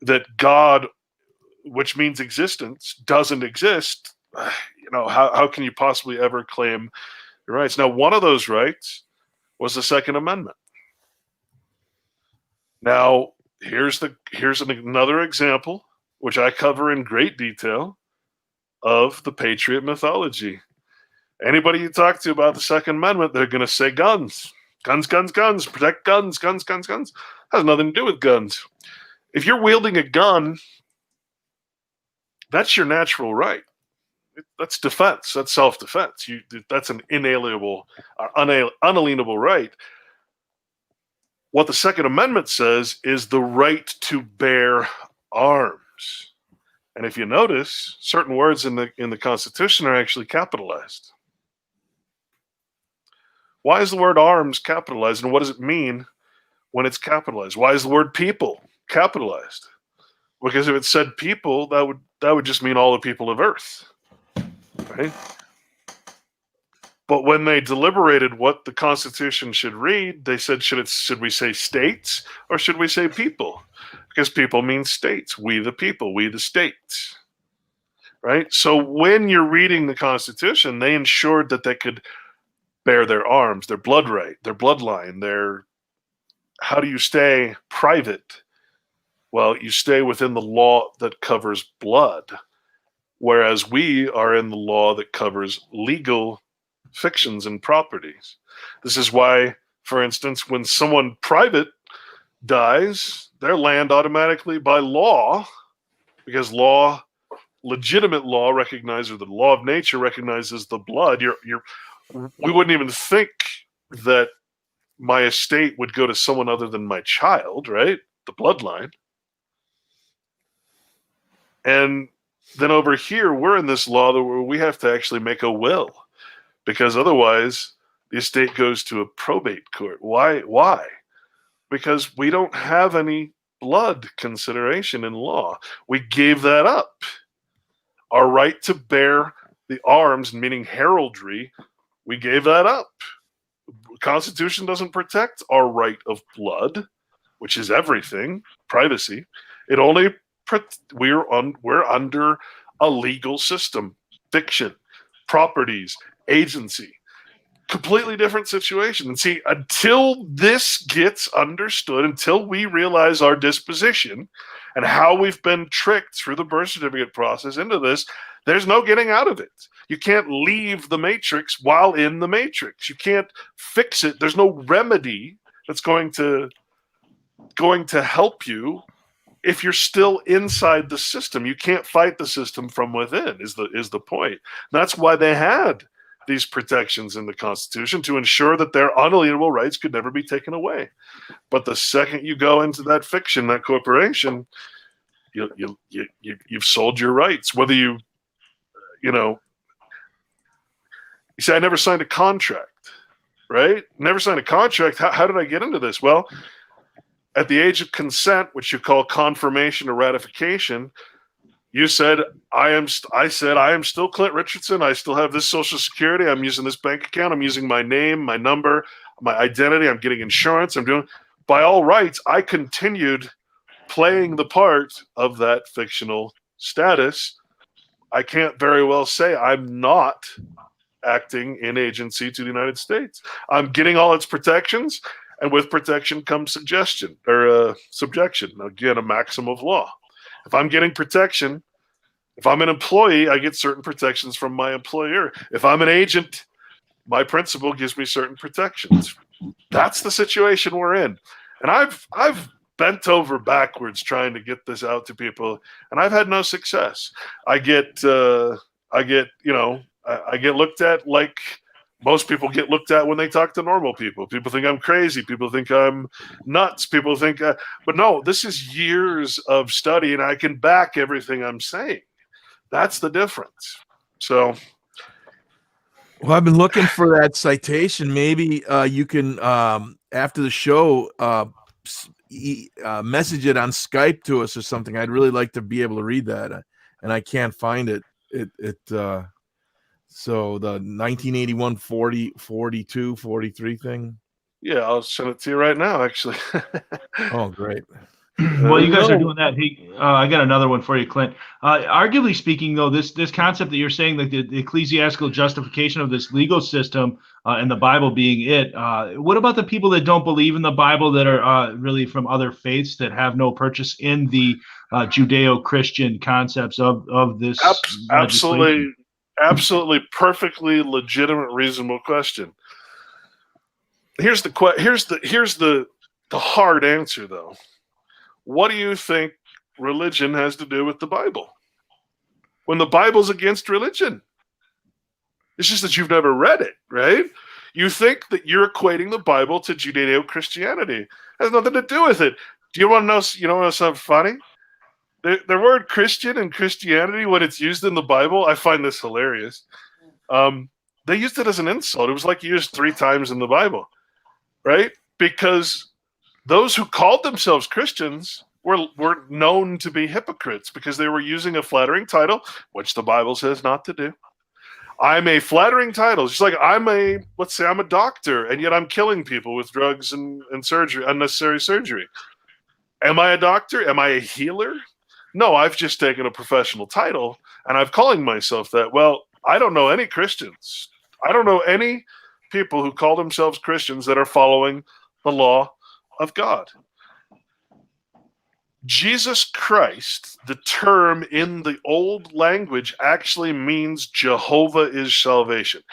that God, which means existence, doesn't exist, how can you possibly ever claim your rights? Now, one of those rights was the Second Amendment. Now, here's another example, which I cover in great detail, of the patriot mythology. Anybody you talk to about the Second Amendment, they're going to say guns. Guns, guns, guns, protect guns, guns, guns, guns. Has nothing to do with guns. If you're wielding a gun, that's your natural right. That's defense. That's self-defense. That's an inalienable, unalienable right. What the Second Amendment says is the right to bear arms. And if you notice, certain words in the Constitution are actually capitalized. Why is the word arms capitalized, and what does it mean when it's capitalized? Why is the word people capitalized? Because if it said people, that would just mean all the people of Earth, right? But when they deliberated what the Constitution should read, they said, should we say states or should we say people? Because people means states. We the people, we the states, right? So when you're reading the Constitution, they ensured that they could bear their arms, their blood right, their bloodline, how do you stay private? Well, you stay within the law that covers blood, whereas we are in the law that covers legal fictions and properties. This is why, for instance, when someone private dies, their land automatically by law, because legitimate law recognizes, or the law of nature recognizes the blood. We wouldn't even think that my estate would go to someone other than my child, right? The bloodline. And then over here, we're in this law where we have to actually make a will, because otherwise the estate goes to a probate court. Why? Because we don't have any blood consideration in law. We gave that up. Our right to bear the arms, meaning heraldry, we gave that up. The Constitution doesn't protect our right of blood, which is everything, privacy. It only we're under a legal system, fiction, properties, agency, completely different situation. And see, until this gets understood, until we realize our disposition and how we've been tricked through the birth certificate process into this, there's no getting out of it. You can't leave the matrix while in the matrix. You can't fix it. There's no remedy that's going to help you if you're still inside the system. You can't fight the system from within, is the point. And that's why they had these protections in the Constitution, to ensure that their unalienable rights could never be taken away. But the second you go into that fiction, that corporation, you've sold your rights. Whether you say, I never signed a contract, right? Never signed a contract. How did I get into this? Well, at the age of consent, which you call confirmation or ratification, You said I said I am still Clint Richardson. I still have this Social Security. I'm using this bank account. I'm using my name, my number, my identity. I'm getting insurance. I'm doing, by all rights, I continued playing the part of that fictional status. I can't very well say I'm not acting in agency to the United States. I'm getting all its protections, and with protection comes suggestion or subjection. Again, a maxim of law. If I'm getting protection, if I'm an employee, I get certain protections from my employer. If I'm an agent, my principal gives me certain protections. That's the situation we're in. And I've bent over backwards trying to get this out to people, and I've had no success. I get looked at like most people get looked at when they talk to normal people. People think I'm crazy. People think I'm nuts. People think, but no, this is years of study, and I can back everything I'm saying. That's the difference. So, well, I've been looking for that citation. Maybe you can, after the show, message it on Skype to us or something. I'd really like to be able to read that, and I can't find it. So the 1981 42 43 thing. Yeah, I'll send it to you right now, actually. Oh, great. Well, you guys are doing that. Hey, I got another one for you, Clint. Arguably speaking, though, this concept that you're saying, like the ecclesiastical justification of this legal system and the Bible being it, what about the people that don't believe in the Bible, that are really from other faiths, that have no purchase in the Judeo-Christian concepts of this? Absolutely perfectly legitimate, reasonable question. Here's the hard answer, though. What do you think religion has to do with the Bible? When the Bible's against religion. It's just that you've never read it, right? You think that you're equating the Bible to Judeo-Christianity. It has nothing to do with it. Do you want to know? You know something funny? The word Christian and Christianity, when it's used in the Bible, I find this hilarious. They used it as an insult. It was like used 3 times in the Bible, right? Because those who called themselves Christians were known to be hypocrites because they were using a flattering title, which the Bible says not to do. I'm a flattering title. It's just like let's say I'm a doctor, and yet I'm killing people with drugs and surgery, unnecessary surgery. Am I a doctor? Am I a healer? No, I've just taken a professional title, and I'm calling myself that. Well, I don't know any Christians. I don't know any people who call themselves Christians that are following the law of God. Jesus Christ, the term in the old language, actually means Jehovah is salvation.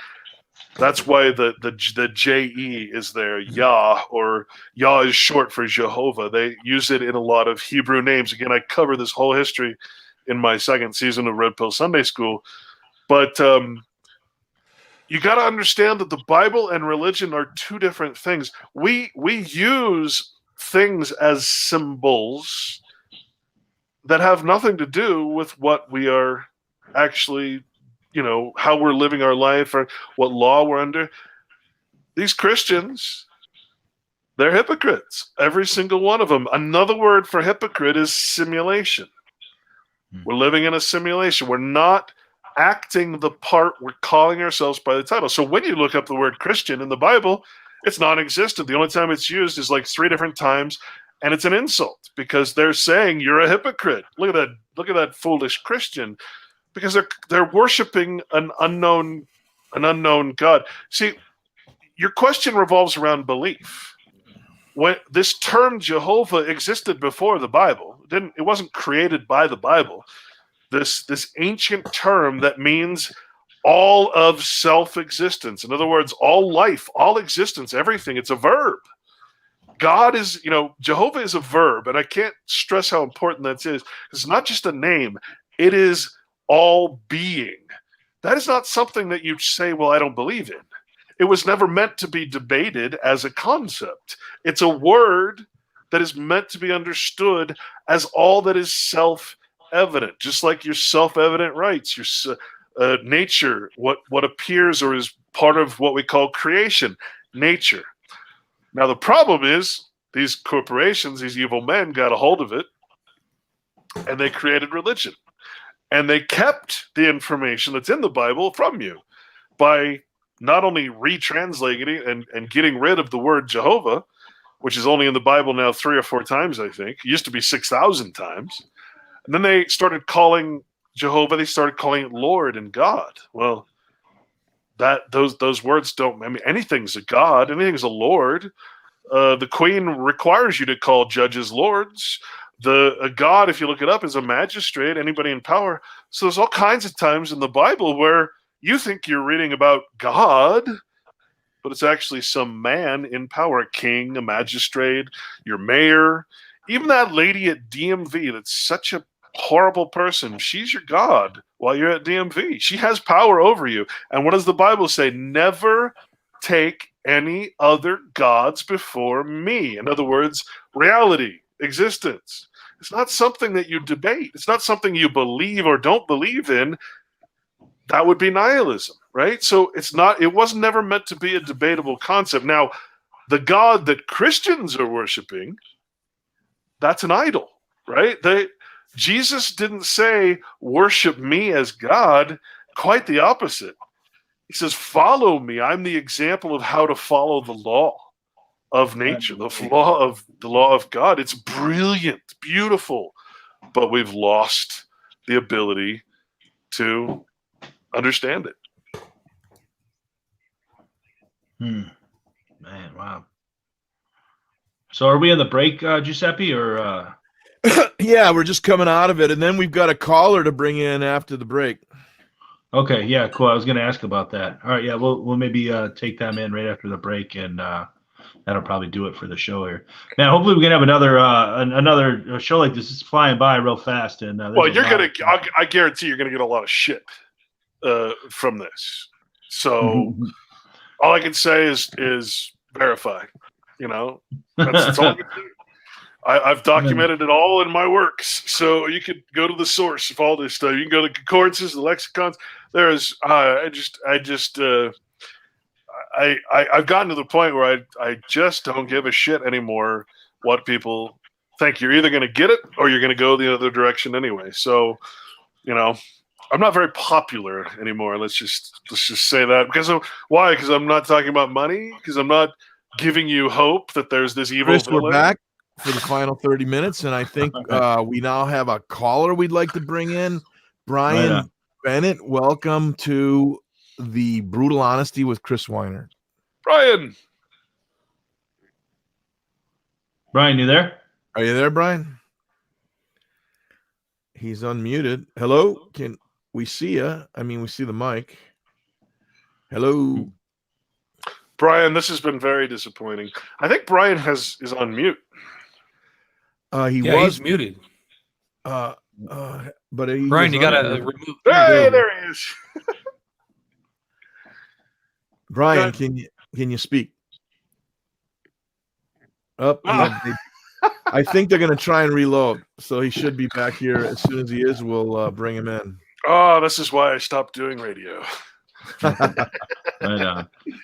That's why the J-E is there, Yah, or Yah is short for Jehovah. They use it in a lot of Hebrew names. Again, I cover this whole history in my 2nd season of Red Pill Sunday School. But you got to understand that the Bible and religion are 2 different things. We use things as symbols that have nothing to do with what we are actually, how we're living our life or what law we're under. These Christians, they're hypocrites, every single one of them. Another word for hypocrite is simulation. We're living in a simulation. We're not acting the part we're calling ourselves by the title. So when you look up the word Christian in the Bible, it's non-existent. The only time it's used is like 3 different times, and it's an insult because they're saying you're a hypocrite. Look at that foolish Christian, because they're worshiping an unknown God. See, your question revolves around belief. When this term Jehovah existed before the Bible, it wasn't created by the Bible. This ancient term that means all of self-existence. In other words, all life, all existence, everything. It's a verb. God is, Jehovah is a verb, and I can't stress how important that is. It's not just a name. It is all being. That is not something that you say, well, I don't believe in. It was never meant to be debated as a concept. It's a word that is meant to be understood as all that is self-evident, just like your self-evident rights, your nature, what appears or is part of what we call creation, nature. Now, the problem is these corporations, these evil men got a hold of it, and they created religion. And they kept the information that's in the Bible from you by not only retranslating it and getting rid of the word Jehovah, which is only in the Bible now 3 or 4 times, I think. It used to be 6,000 times. And then they started calling Jehovah, they started calling it Lord and God. Well, those words don't, I mean, anything's a God, anything's a Lord. The Queen requires you to call judges lords. A God, if you look it up, is a magistrate, anybody in power. So there's all kinds of times in the Bible where you think you're reading about God, but it's actually some man in power, a king, a magistrate, your mayor, even that lady at DMV that's such a horrible person. She's your God while you're at DMV. She has power over you. And what does the Bible say? Never take any other gods before me. In other words, reality, existence. It's not something that you debate. It's not something you believe or don't believe in. That would be nihilism, right? So it was never meant to be a debatable concept. Now, the God that Christians are worshiping, that's an idol, right? Jesus didn't say, worship me as God, quite the opposite. He says, follow me. I'm the example of how to follow the law of nature, the law of God. It's brilliant, beautiful, but we've lost the ability to understand it. Man, wow. So are we in the break, Giuseppe, or? Yeah, we're just coming out of it, and then we've got a caller to bring in after the break. Okay, yeah, cool. I was going to ask about that. All right, yeah, we'll maybe take them in right after the break, and that'll probably do it for the show here. Man, hopefully we can have another show like this. It's flying by real fast, and well, I guarantee you're gonna get a lot of shit from this. So all I can say is verify. You know, that's all I can do. I've documented it all in my works, so you could go to the source of all this stuff. You can go to concordances, the lexicons. I've gotten to the point where I just don't give a shit anymore what people think. You're either going to get it or you're going to go the other direction anyway. So, you know, I'm not very popular anymore. Let's just say that. Why? Because I'm not talking about money. Because I'm not giving you hope that there's this evil Chris, villain. We're back for the final 30 minutes, and I think we now have a caller we'd like to bring in. Brian Bennett, welcome to the Brutal Honesty with Chris Weinert. Brian, you there? Are you there, Brian? He's unmuted. Hello, can we see you? I mean, we see the mic. Hello. Brian, this has been very disappointing. I think Brian is on mute. He's muted. But Brian, you gotta remove. Hey, there he is. Brian, can you speak? I think they're gonna try and reload, so he should be back here as soon as he is. We'll bring him in. Oh, this is why I stopped doing radio.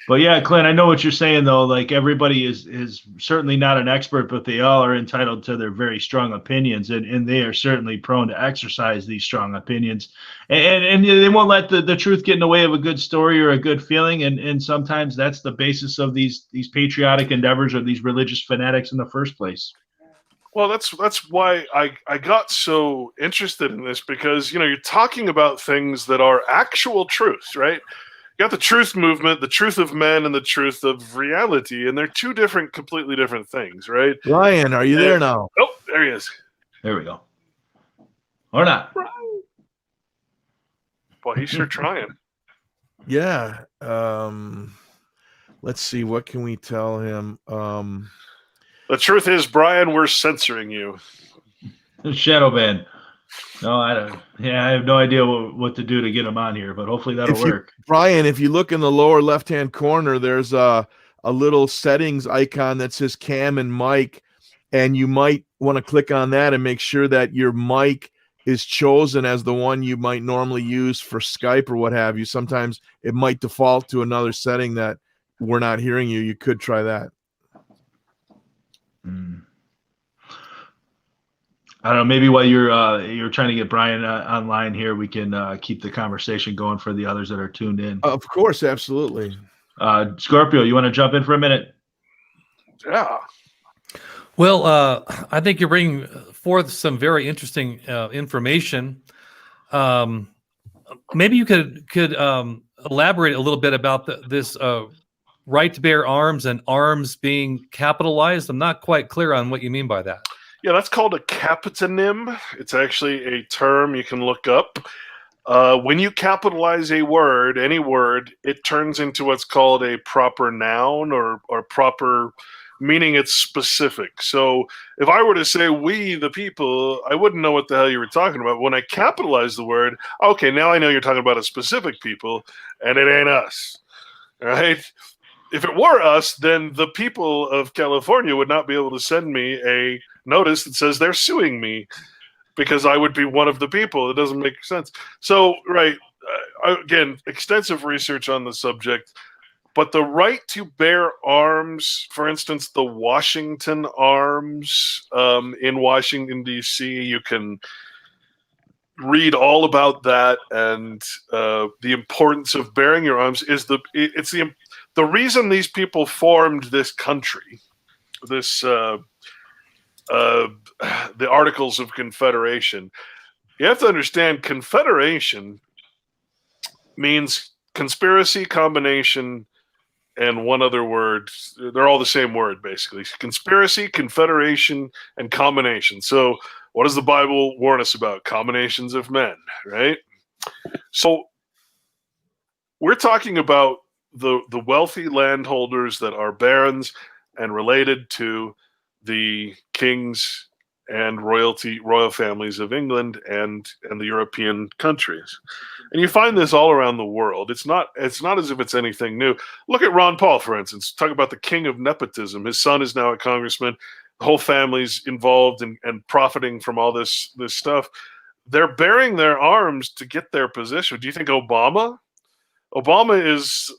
But yeah, Clint, I know what you're saying though. Like everybody is certainly not an expert, but they all are entitled to their very strong opinions, and they are certainly prone to exercise these strong opinions. And they won't let the truth get in the way of a good story or a good feeling. And sometimes that's the basis of these patriotic endeavors or these religious fanatics in the first place. Well, that's why I got so interested in this, because, you know, you're talking about things that are actual truths, right? You got the truth movement, the truth of men, and the truth of reality, and they're two completely different things, right? Ryan, are you there now? Oh, there he is. There we go. Or not. Well, he's sure trying. Yeah. Let's see. What can we tell him? The truth is, Brian, we're censoring you. Shadow ban. No, I don't. Yeah, I have no idea what to do to get him on here, but hopefully that'll work. Brian, if you look in the lower left-hand corner, there's a little settings icon that says cam and mic, and you might want to click on that and make sure that your mic is chosen as the one you might normally use for Skype or what have you. Sometimes it might default to another setting that we're not hearing you. You could try that. I don't know. Maybe while you're trying to get Brian online here, we can keep the conversation going for the others that are tuned in. Of course, absolutely. Scorpio, you want to jump in for a minute? Yeah. Well, I think you're bringing forth some very interesting information. Maybe you could elaborate a little bit about this right to bear arms and arms being capitalized. I'm not quite clear on what you mean by that. Yeah, that's called a capitonym. It's actually a term you can look up. When you capitalize a word, any word, it turns into what's called a proper noun or proper, meaning it's specific. So if I were to say we, the people, I wouldn't know what the hell you were talking about. When I capitalize the word, okay, now I know you're talking about a specific people, and it ain't us, right? If it were us, then the people of California would not be able to send me a notice that says they're suing me because I would be one of the people. It doesn't make sense. So, right, again, extensive research on the subject, but the right to bear arms, for instance, the Washington arms in Washington, D.C., you can read all about that, and the importance of bearing your arms is the reason these people formed this country, the Articles of Confederation. You have to understand, confederation means conspiracy, combination, and one other word. They're all the same word, basically. Conspiracy, confederation, and combination. So what does the Bible warn us about? Combinations of men, right? So we're talking about the wealthy landholders that are barons and related to the kings and royal families of England and the European countries. And you find this all around the world. It's not as if it's anything new. Look at Ron Paul, for instance. Talk about the king of nepotism. His son is now a congressman. The whole family's involved and profiting from all this stuff. They're bearing their arms to get their position. Do you think Obama is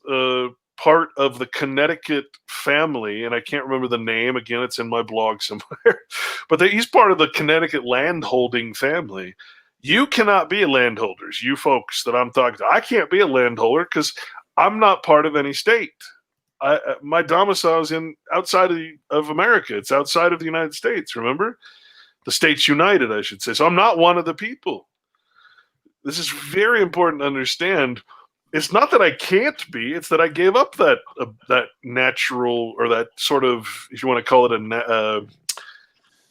part of the Connecticut family, and I can't remember the name. Again, it's in my blog somewhere. But he's part of the Connecticut landholding family. You cannot be landholders, you folks that I'm talking to. I can't be a landholder because I'm not part of any state. My domicile is outside of America. It's outside of the United States, remember? The States United, I should say. So I'm not one of the people. This is very important to understand. It's not that I can't be, it's that I gave up that natural, or that sort of, if you want to call it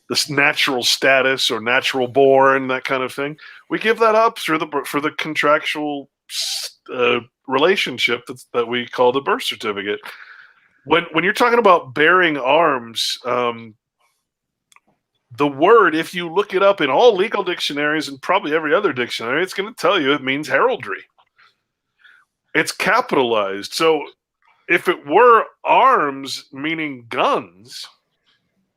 this natural status or natural born, that kind of thing. We give that up for the contractual relationship that we call the birth certificate. When you're talking about bearing arms, the word, if you look it up in all legal dictionaries and probably every other dictionary, it's going to tell you it means heraldry. It's capitalized. So if it were arms, meaning guns,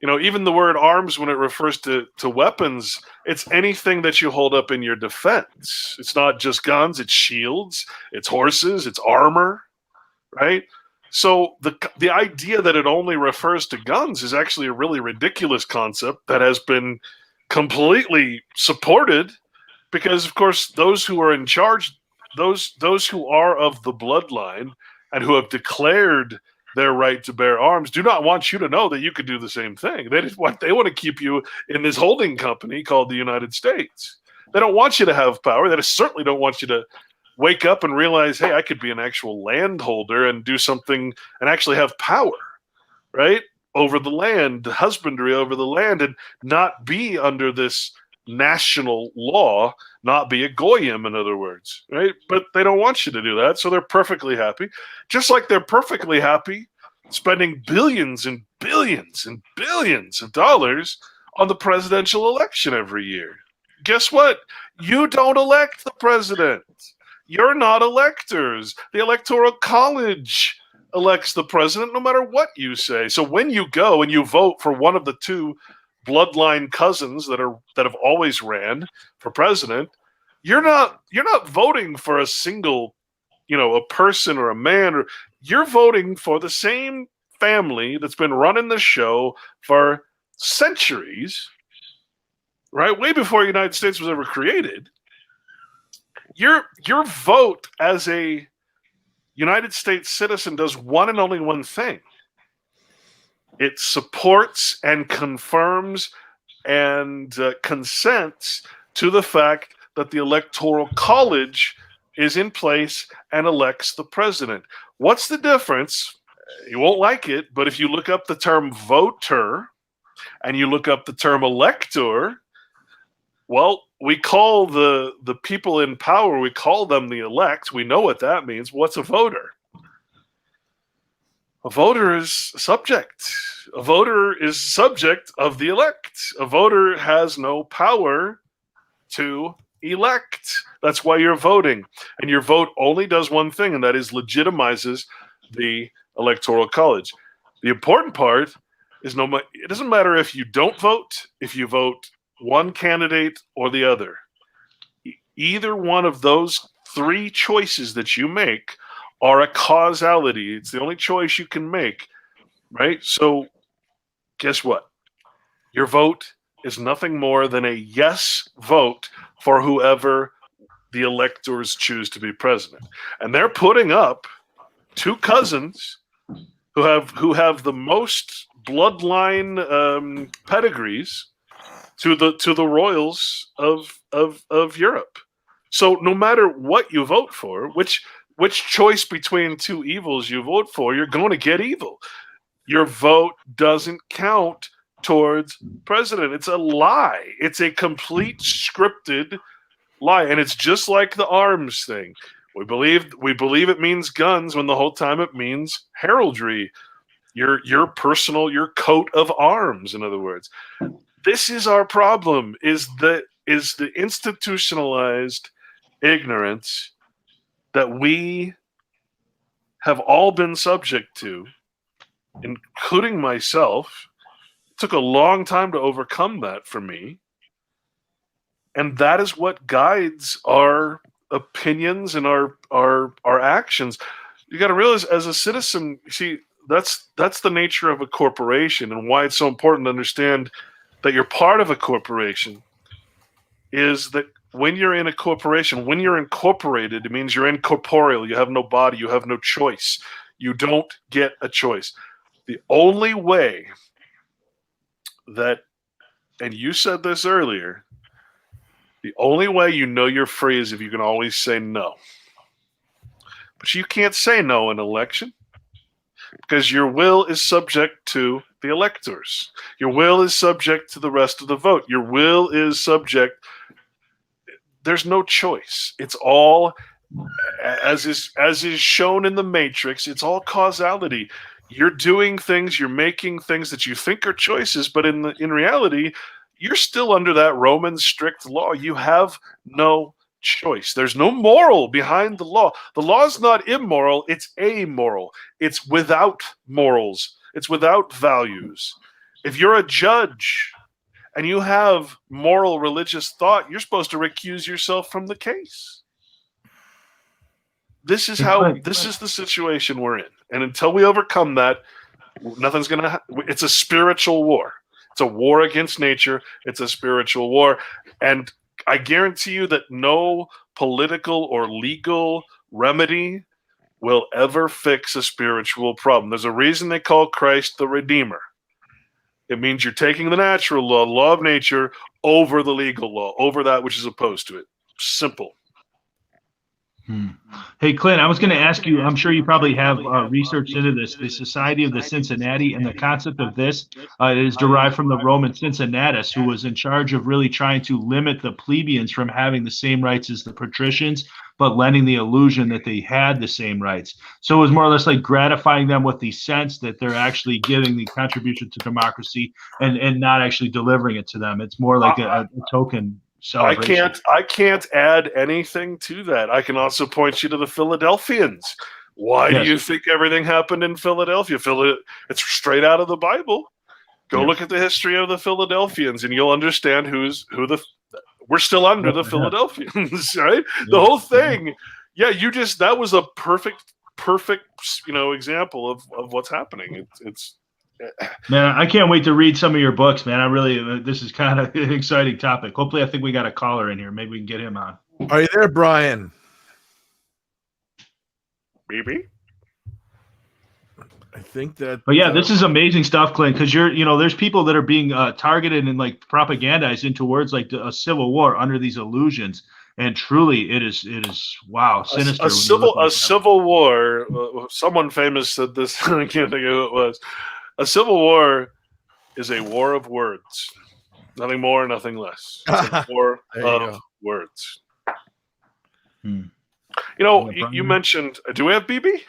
even the word arms, when it refers to weapons, it's anything that you hold up in your defense. It's not just guns, it's shields, it's horses, it's armor, right? So the idea that it only refers to guns is actually a really ridiculous concept that has been completely supported because, of course, those who are in charge, those who are of the bloodline and who have declared their right to bear arms do not want you to know that you could do the same thing. They want to keep you in this holding company called the United States. They don't want you to have power. They certainly don't want you to wake up and realize, hey, I could be an actual landholder and do something and actually have power, right, over the land, husbandry over the land, and not be under this national law, not be a goyim, in other words, right? But they don't want you to do that, so they're perfectly happy. Just like they're perfectly happy spending billions and billions and billions of dollars on the presidential election every year. Guess what? You don't elect the president. You're not electors. The Electoral College elects the president no matter what you say. So when you go and you vote for one of the two bloodline cousins that have always ran for president, you're not voting for a single, a person or a man, or you're voting for the same family that's been running the show for centuries, right? Way before the United States was ever created. Your vote as a United States citizen does one and only one thing. It supports and confirms and consents to the fact that the Electoral College is in place and elects the president. What's the difference? You won't like it, but if you look up the term voter and you look up the term elector, well, we call the people in power, we call them the elect. We know what that means. What's a voter? A voter is subject. A voter is subject of the elect. A voter has no power to elect. That's why you're voting. And your vote only does one thing, and that is legitimizes the Electoral College. The important part is it doesn't matter if you don't vote, if you vote one candidate or the other. Either one of those three choices that you make are a causality. It's the only choice you can make, right? So guess what? Your vote is nothing more than a yes vote for whoever the electors choose to be president. And they're putting up two cousins who have the most bloodline pedigrees to the royals of Europe. So no matter what you vote for, which choice between two evils you vote for, you're going to get evil. Your vote doesn't count towards president. It's a lie. It's a complete scripted lie, and it's just like the arms thing. We believe it means guns when the whole time it means heraldry. Your coat of arms, in other words. This is our problem, is the institutionalized ignorance that we have all been subject to, including myself. It took a long time to overcome that for me. And that is what guides our opinions and our actions. You got to realize, as a citizen, you see, that's the nature of a corporation, and why it's so important to understand that you're part of a corporation is that when you're in a corporation, when you're incorporated, it means you're incorporeal. You have no body. You have no choice. You don't get a choice. The only way that, and you said this earlier, the only way you know you're free is if you can always say no. But you can't say no in an election because your will is subject to the electors. Your will is subject to the rest of the vote. Your will is subject. There's no choice. It's all, as is shown in the Matrix, it's all causality. You're doing things, you're making things that you think are choices, but in reality, you're still under that Roman strict law. You have no choice. There's no moral behind the law. The law is not immoral, it's amoral. It's without morals. It's without values. If you're a judge and you have moral religious thought, you're supposed to recuse yourself from the case. This is the situation we're in. And until we overcome that, nothing's going to happen. It's a spiritual war. It's a war against nature. It's a spiritual war. And I guarantee you that no political or legal remedy will ever fix a spiritual problem. There's a reason they call Christ the Redeemer. It means you're taking the natural law, the law of nature, over the legal law, over that which is opposed to it. Simple. Hey, Clint, I was going to ask you, I'm sure you probably have research into this, the Society of the Cincinnati, and the concept of this is derived from the Roman Cincinnatus, who was in charge of really trying to limit the plebeians from having the same rights as the patricians, but lending the illusion that they had the same rights. So it was more or less like gratifying them with the sense that they're actually giving the contribution to democracy and not actually delivering it to them. It's more like a token. I can't add anything to that. I can also point you to the Philadelphians. Why do you think everything happened in Philadelphia? It's straight out of the Bible. Go look at the history of the Philadelphians, and you'll understand we're still under the Philadelphians, right? The whole thing. Yeah, that was a perfect example of what's happening. It's Man, I can't wait to read some of your books, man. I really, this is kind of an exciting topic. Hopefully, I think we got a caller in here. Maybe we can get him on. Are you there, Brian? Maybe. I think that. But yeah, this is amazing stuff, Clint. Because there's people that are being targeted and like propagandized into words like a civil war under these illusions, and truly, it is wow, sinister. A civil war. Someone famous said this. I can't think of who it was. A civil war is a war of words. Nothing more, nothing less. It's a war of words. You mentioned. Do we have BB?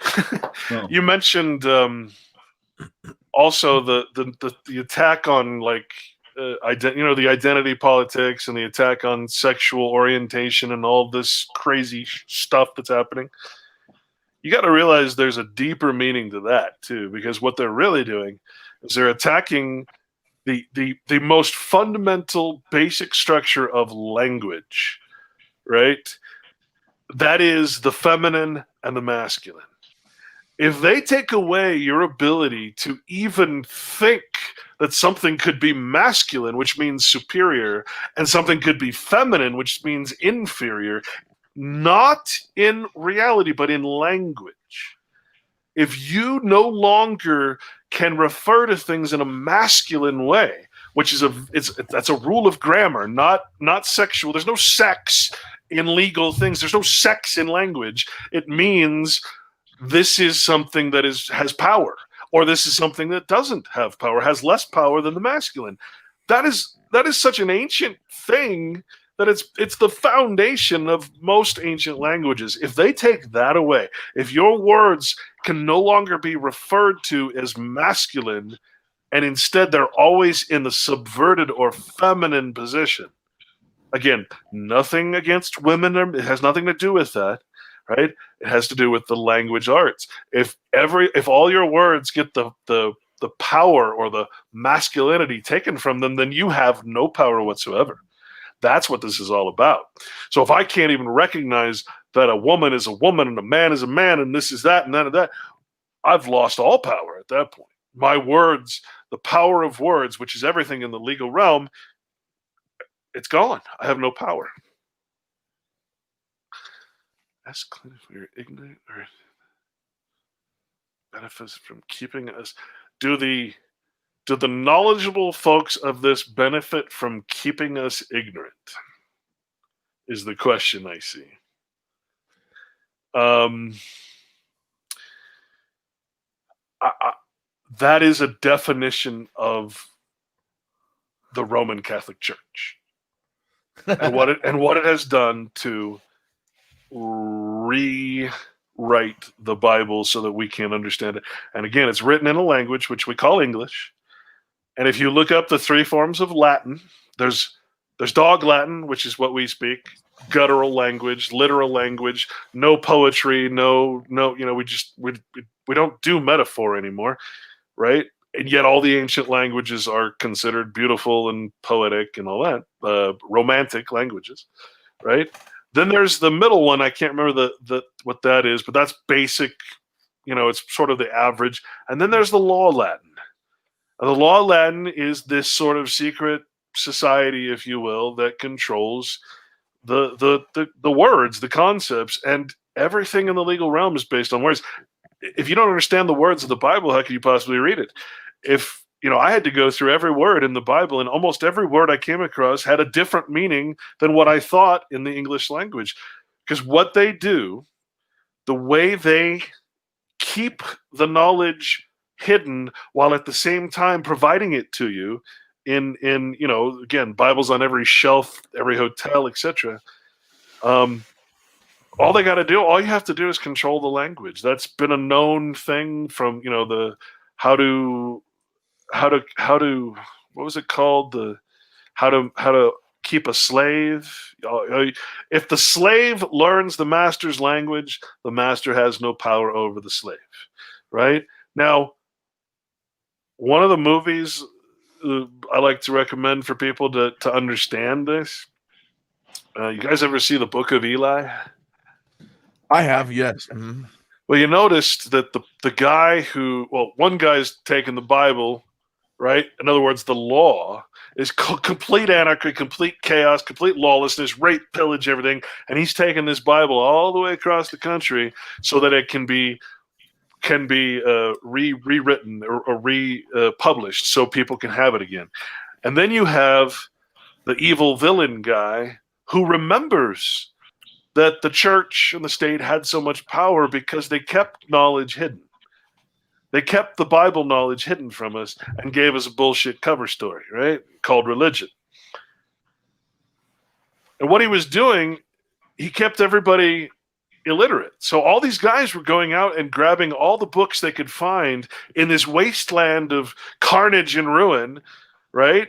No. You mentioned also the attack on like the identity politics and the attack on sexual orientation and all this crazy stuff that's happening. You got to realize there's a deeper meaning to that too, because what they're really doing is they're attacking the most fundamental basic structure of language, right? That is the feminine and the masculine. If they take away your ability to even think that something could be masculine, which means superior, and something could be feminine, which means inferior, not in reality, but in language. If you no longer can refer to things in a masculine way, which is that's a rule of grammar, not sexual. There's no sex in legal things. There's no sex in language. It means this is something that has power, or this is something that doesn't have power, has less power than the masculine. That is such an ancient thing that it's the foundation of most ancient languages. If they take that away, if your words can no longer be referred to as masculine, and instead they're always in the subverted or feminine position. Again, nothing against women. It has nothing to do with that, right? It has to do with the language arts. If all your words get the power or the masculinity taken from them, then you have no power whatsoever. That's what this is all about. So if I can't even recognize that a woman is a woman and a man is a man and this is that and that and that, I've lost all power at that point. My words, the power of words, which is everything in the legal realm, it's gone. I have no power. Ask Clint if we are ignorant or benefits from keeping us. Do the knowledgeable folks of this benefit from keeping us ignorant? Is the question I see. That is a definition of the Roman Catholic Church and what it has done to rewrite the Bible so that we can understand it. And again, it's written in a language which we call English. And if you look up the three forms of Latin, there's dog Latin, which is what we speak, guttural language, literal language, no poetry, no, we don't do metaphor anymore, right? And yet all the ancient languages are considered beautiful and poetic and all that, romantic languages, right? Then there's the middle one. I can't remember what that is, but that's basic, it's sort of the average. And then there's the Law Latin. The Law Latin is this sort of secret society, if you will, that controls the words, the concepts, and everything in the legal realm is based on words. If you don't understand the words of the Bible, how could you possibly read it? If I had to go through every word in the Bible, and almost every word I came across had a different meaning than what I thought in the English language. Because what they do, the way they keep the knowledge hidden while at the same time providing it to you in again, Bibles on every shelf, every hotel, etc. All you have to do is control the language. That's been a known thing from the how to what was it called, the how to keep a slave. If the slave learns the master's language, the master has no power over the slave, right? Now, one of the movies I like to recommend for people to understand this, you guys ever see The Book of Eli? I have, yes. Mm-hmm. Well, you noticed that the guy one guy's taken the Bible, right? In other words, the law is complete anarchy, complete chaos, complete lawlessness, rape, pillage, everything. And he's taken this Bible all the way across the country so that it can be rewritten or republished so people can have it again. And then you have the evil villain guy who remembers that the church and the state had so much power because they kept knowledge hidden. They kept the Bible knowledge hidden from us and gave us a bullshit cover story, right? Called religion. And what he was doing, he kept everybody illiterate. So all these guys were going out and grabbing all the books they could find in this wasteland of carnage and ruin, right?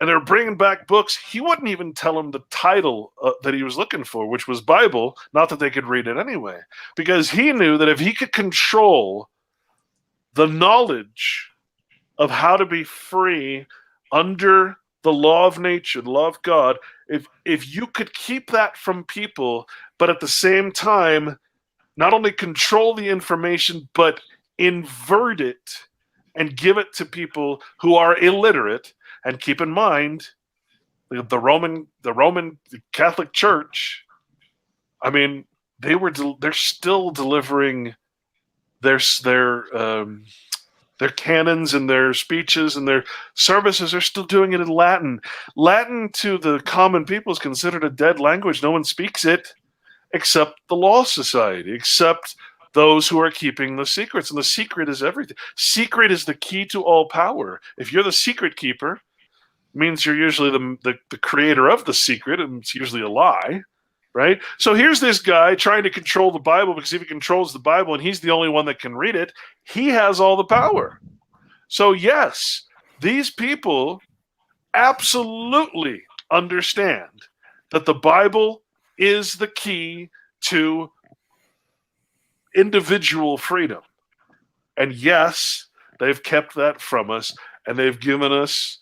And they're bringing back books. He wouldn't even tell them the title that he was looking for, which was Bible, not that they could read it anyway, because he knew that if he could control the knowledge of how to be free under the law of nature, the law of God, if you could keep that from people, but at the same time, not only control the information, but invert it and give it to people who are illiterate. And keep in mind, the Catholic Church, I mean, they're still delivering their canons and their speeches and their services are still doing it in Latin. Latin to the common people is considered a dead language. No one speaks it except the Law Society, except those who are keeping the secrets. And the secret is everything. Secret is the key to all power. If you're the secret keeper, it means you're usually the creator of the secret, and it's usually a lie, right? So here's this guy trying to control the Bible, because if he controls the Bible and he's the only one that can read it, he has all the power. So yes, these people absolutely understand that the Bible is the key to individual freedom. And yes, they've kept that from us, and they've given us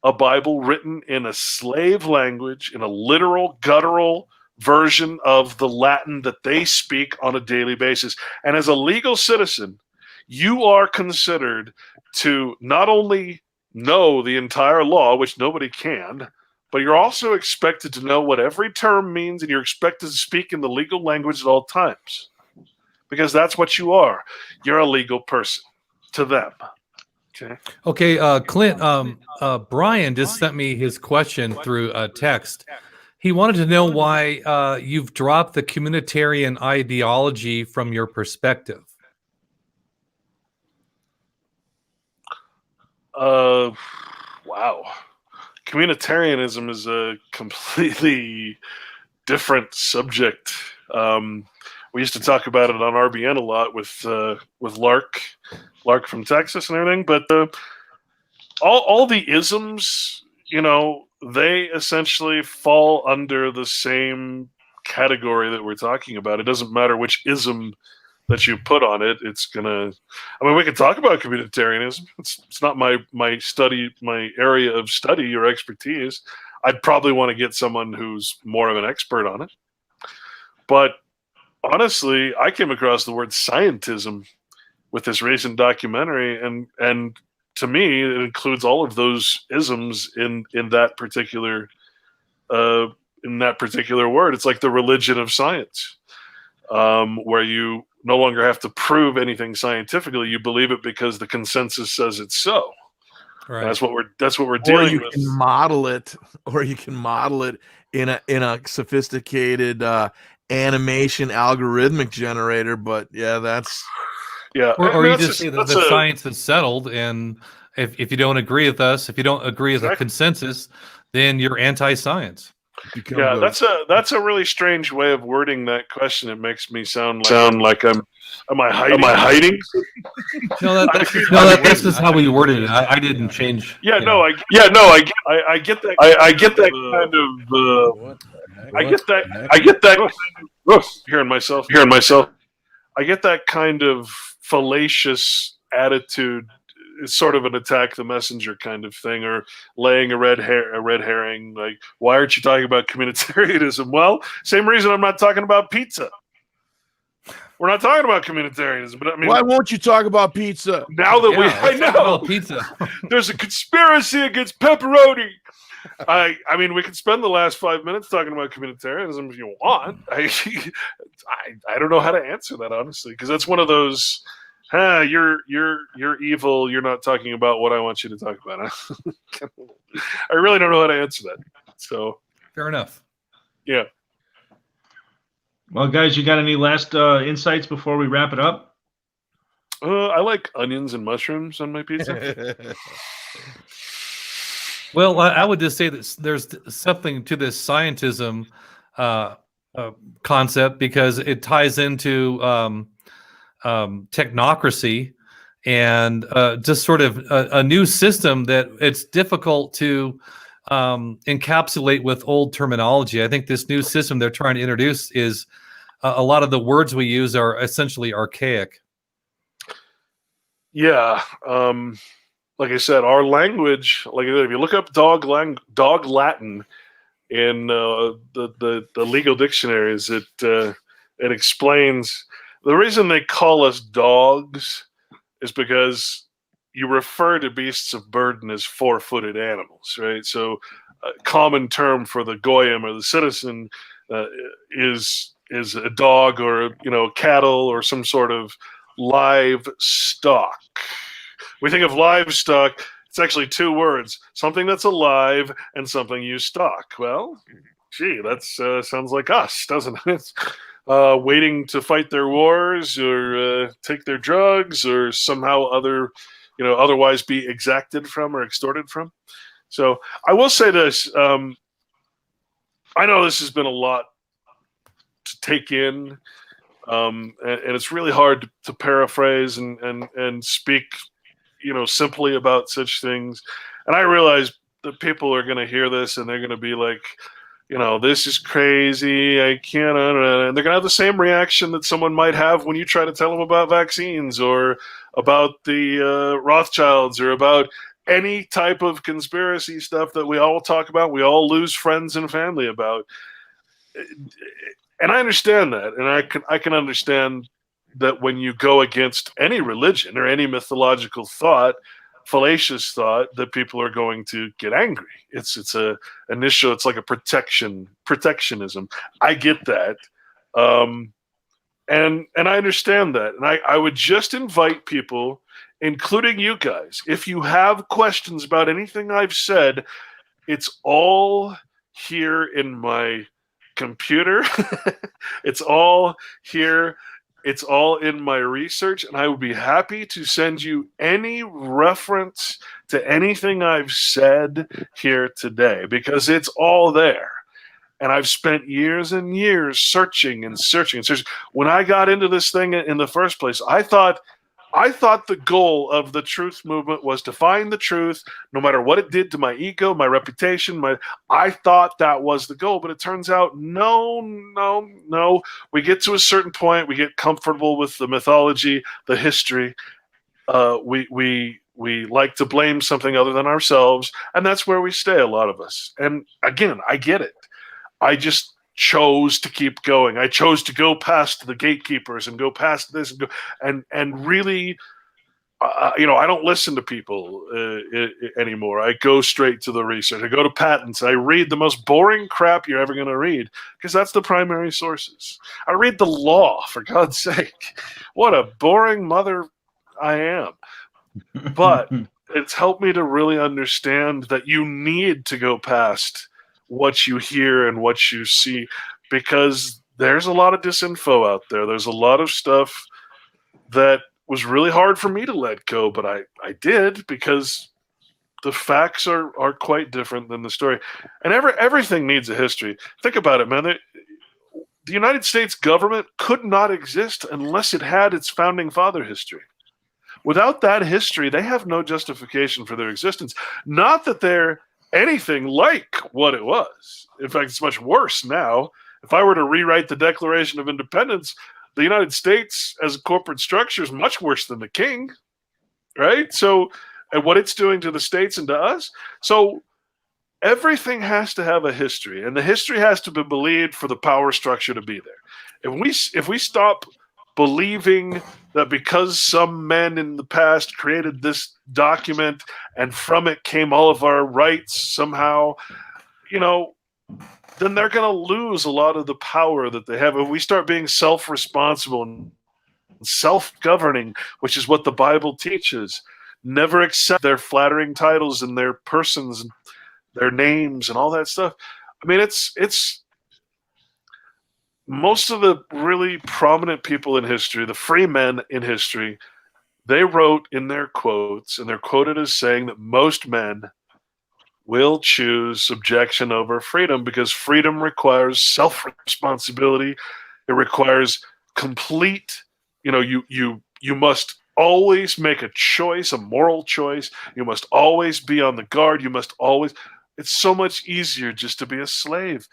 a Bible written in a slave language, in a literal, guttural version of the Latin that they speak on a daily basis. And as a legal citizen, you are considered to not only know the entire law, which nobody can, but you're also expected to know what every term means, and you're expected to speak in the legal language at all times. Because that's what you are. You're a legal person to them. Okay, Clint, Brian just sent me his question through text. He wanted to know why you've dropped the communitarian ideology from your perspective. Wow. Communitarianism is a completely different subject. We used to talk about it on RBN a lot with Lark from Texas and everything. But all the isms, they essentially fall under the same category that we're talking about. It doesn't matter which ism that you put on it. It's gonna. I mean, we can talk about communitarianism. It's not my area of study or expertise. I'd probably want to get someone who's more of an expert on it. But honestly, I came across the word scientism with this recent documentary, and to me, it includes all of those isms in that particular word. It's like the religion of science, where you no longer have to prove anything scientifically. You believe it because the consensus says it's so. Right. That's what we're dealing with. Or you can model it in a sophisticated animation algorithmic generator. But yeah, that's. Yeah, or you just say that the science is settled, and if you don't agree with us, if you don't agree with the consensus, then you're anti-science. Yeah, that's a really strange way of wording that question. It makes me sound like am I hiding? No, that's just how we worded it. I didn't change. I get that. I get that kind of. I get that. Hearing myself. I get that kind of fallacious attitude. It's sort of an attack the messenger kind of thing, or laying a red herring. Like, why aren't you talking about communitarianism? Well, same reason I'm not talking about pizza. We're not talking about communitarianism, but I mean, why won't you talk about pizza? now that I let's talk know about pizza. there's a conspiracy against pepperoni. I mean, we could spend the last 5 minutes talking about communitarianism if you want. I don't know how to answer that, honestly, because that's one of those. You're evil. You're not talking about what I want you to talk about. I really don't know how to answer that. So Fair enough. yeah. Well, guys, you got any last insights before we wrap it up? I like onions and mushrooms on my pizza. Well, I would just say that there's something to this scientism concept because it ties into technocracy and just sort of a new system that it's difficult to encapsulate with old terminology. I think this new system they're trying to introduce is a lot of the words we use are essentially archaic. Yeah. Like I said, our language, like if you look up dog Latin in the legal dictionaries, it explains the reason they call us dogs is because you refer to beasts of burden as four-footed animals, right? So a common term for the goyim or the citizen is a dog or cattle or some sort of livestock. We think of livestock, it's actually two words, something that's alive and something you stock. Well, gee, that sounds like us, doesn't it? Waiting to fight their wars or take their drugs or somehow otherwise be exacted from or extorted from. So I will say this. I know this has been a lot to take in, and it's really hard to paraphrase and speak simply about such things. And I realize that people are going to hear this and they're going to be like, this is crazy. I can't. And they're going to have the same reaction that someone might have when you try to tell them about vaccines or about the Rothschilds or about any type of conspiracy stuff that we all talk about. We all lose friends and family about. And I understand that. And I can understand that when you go against any religion or any mythological thought, fallacious thought, that people are going to get angry. It's like a protectionism. I get that. And I understand that. And I would just invite people, including you guys, if you have questions about anything I've said, it's all here in my computer. It's all here. It's all in my research, and I would be happy to send you any reference to anything I've said here today because it's all there. And I've spent years and years searching and searching and searching. When I got into this thing in the first place, I thought the goal of the truth movement was to find the truth, no matter what it did to my ego, my reputation. I thought that was the goal, but it turns out no. We get to a certain point, we get comfortable with the mythology, the history. We like to blame something other than ourselves, and that's where we stay, a lot of us. And again, I get it. I just chose to keep going. I chose to go past the gatekeepers and go past this and really, I don't listen to people anymore. I go straight to the research. I go to patents. I read the most boring crap you're ever going to read because that's the primary sources. I read the law, for God's sake. What a boring mother I am. But it's helped me to really understand that you need to go past what you hear and what you see, because there's a lot of disinfo out there. There's a lot of stuff that was really hard for me to let go, but I did, because the facts are quite different than the story. And everything needs a history. Think about it, man. The United States government could not exist unless it had its founding father history. Without that history, they have no justification for their existence. Not that they're anything like what it was. In fact, it's much worse now. If I were to rewrite the Declaration of Independence, the United States as a corporate structure is much worse than the king, right? So, and what it's doing to the states and to us. So everything has to have a history, and the history has to be believed for the power structure to be there. If we stop believing that because some men in the past created this document and from it came all of our rights somehow, then they're going to lose a lot of the power that they have. If we start being self-responsible and self-governing, which is what the Bible teaches, never accept their flattering titles and their persons and their names and all that stuff. I mean, it's most of the really prominent people in history, the free men in history, they wrote in their quotes, and they're quoted as saying that most men will choose subjection over freedom because freedom requires self-responsibility. It requires complete, you must always make a choice, a moral choice. You must always be on the guard. It's so much easier just to be a slave.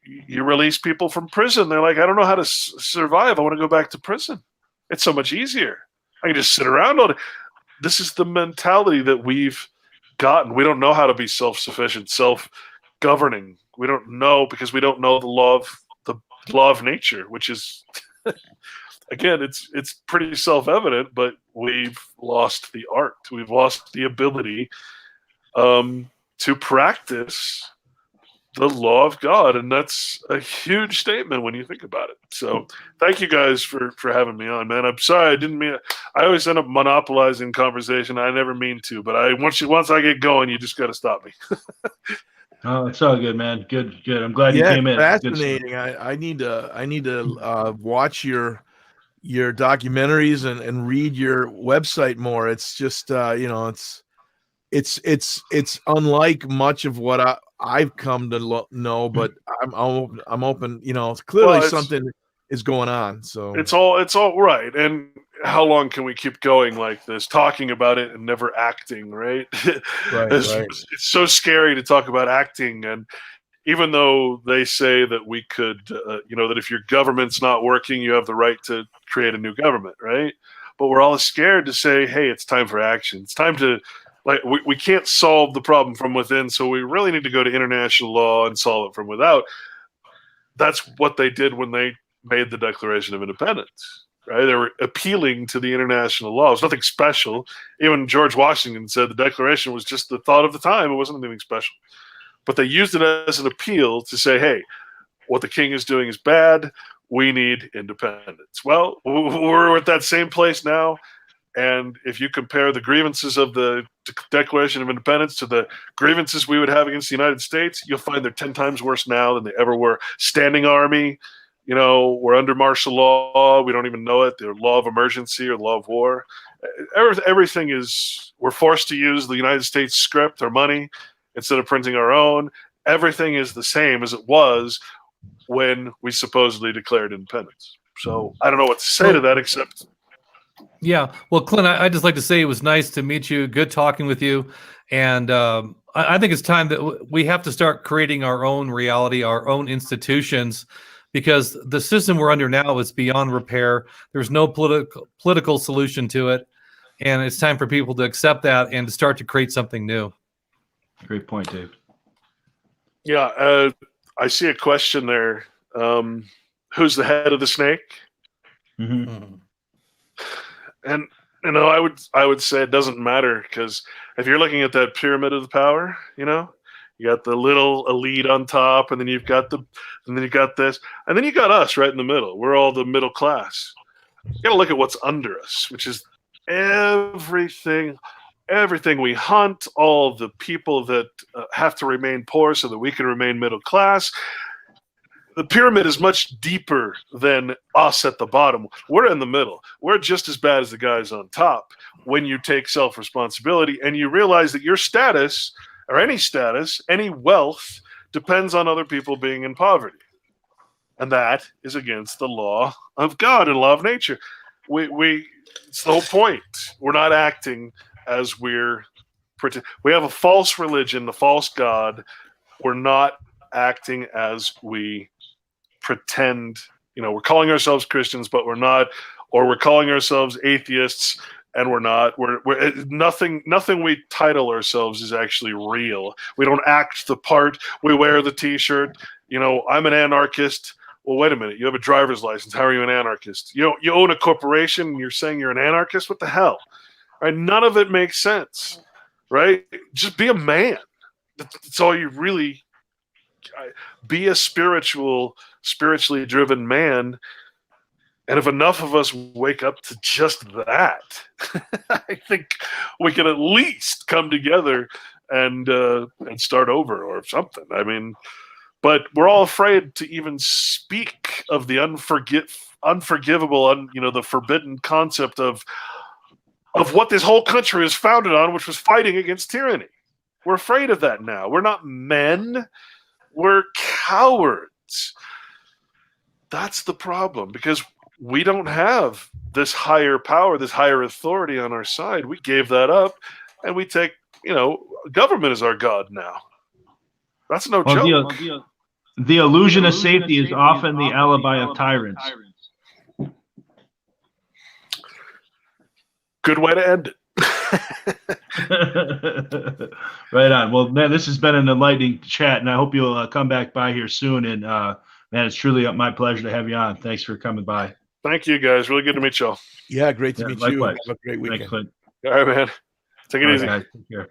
You release people from prison. They're like, I don't know how to survive. I want to go back to prison. It's so much easier. I can just sit around all day. This is the mentality that we've gotten. We don't know how to be self-sufficient, self-governing. We don't know because we don't know the law of nature, which is, again, it's pretty self-evident, but we've lost the art. We've lost the ability to practice the law of God, and that's a huge statement when you think about it. So thank you guys for having me on, man. I'm sorry I didn't mean I always end up monopolizing conversation. I never mean to, but once I get going, you just got to stop me. Oh, it's all good, man. Good. I'm glad you came in. Fascinating. I need to watch your documentaries and read your website more. It's just it's unlike much of what I've come to know, but I'm open. Clearly something is going on. So it's all right. And how long can we keep going like this, talking about it and never acting? Right. It's so scary to talk about acting, and even though they say that we could, that if your government's not working, you have the right to create a new government, right? But we're all scared to say, hey, it's time for action. It's time to. We can't solve the problem from within, so we really need to go to international law and solve it from without. That's what they did when they made the Declaration of Independence, right? They were appealing to the international law. It was nothing special. Even George Washington said the Declaration was just the thought of the time. It wasn't anything special. But they used it as an appeal to say, hey, what the king is doing is bad. We need independence. Well, we're at that same place now. And if you compare the grievances of the Declaration of Independence to the grievances we would have against the United States, you'll find they're 10 times worse now than they ever were. Standing army, we're under martial law. We don't even know it. The law of emergency or the law of war. Everything we're forced to use the United States script or money instead of printing our own. Everything is the same as it was when we supposedly declared independence. So I don't know what to say to that except... Yeah. Well, Clint, I'd just like to say it was nice to meet you. Good talking with you. And I think it's time that we have to start creating our own reality, our own institutions, because the system we're under now is beyond repair. There's no political solution to it. And it's time for people to accept that and to start to create something new. Great point, Dave. Yeah. I see a question there. Who's the head of the snake? Mm-hmm. And I would say it doesn't matter, because if you're looking at that pyramid of the power, you got the little elite on top, and then you've got this, and then you got us right in the middle. We're all the middle class. You got to look at what's under us, which is everything we hunt, all the people that have to remain poor so that we can remain middle class. The pyramid is much deeper than us at the bottom. We're in the middle. We're just as bad as the guys on top when you take self-responsibility and you realize that your status, or any wealth, depends on other people being in poverty. And that is against the law of God and law of nature. It's the whole point. We're not acting as we have a false religion, the false God. We're not acting as we pretend. We're calling ourselves Christians, but we're not, or we're calling ourselves atheists, and we're not. We're nothing we title ourselves is actually real. We don't act the part. We wear the T-shirt. I'm an anarchist. well, wait a minute. You have a driver's license. How are you an anarchist? You own a corporation and you're saying you're an anarchist? What the hell? Right? None of it makes sense, right? Just be a man. That's all you really – be a spiritually driven man. And if enough of us wake up to just that, I think we can at least come together and start over or something. I mean – but we're all afraid to even speak of the unforgivable, the forbidden concept of what this whole country is founded on, which was fighting against tyranny. We're afraid of that now. We're not men. We're cowards. That's the problem, because we don't have this higher power, this higher authority on our side. We gave that up, and we take, government is our god now. That's no joke. The illusion of safety is often the alibi of tyrants. Good way to end it. Right on. Well, man, this has been an enlightening chat, and I hope you'll come back by here soon. And, man, it's truly my pleasure to have you on. Thanks for coming by. Thank you, guys. Really good to meet y'all. Yeah, great to meet likewise. you. Have a great weekend. Thanks, Clint. All right, man. Take it easy. Guys, take care.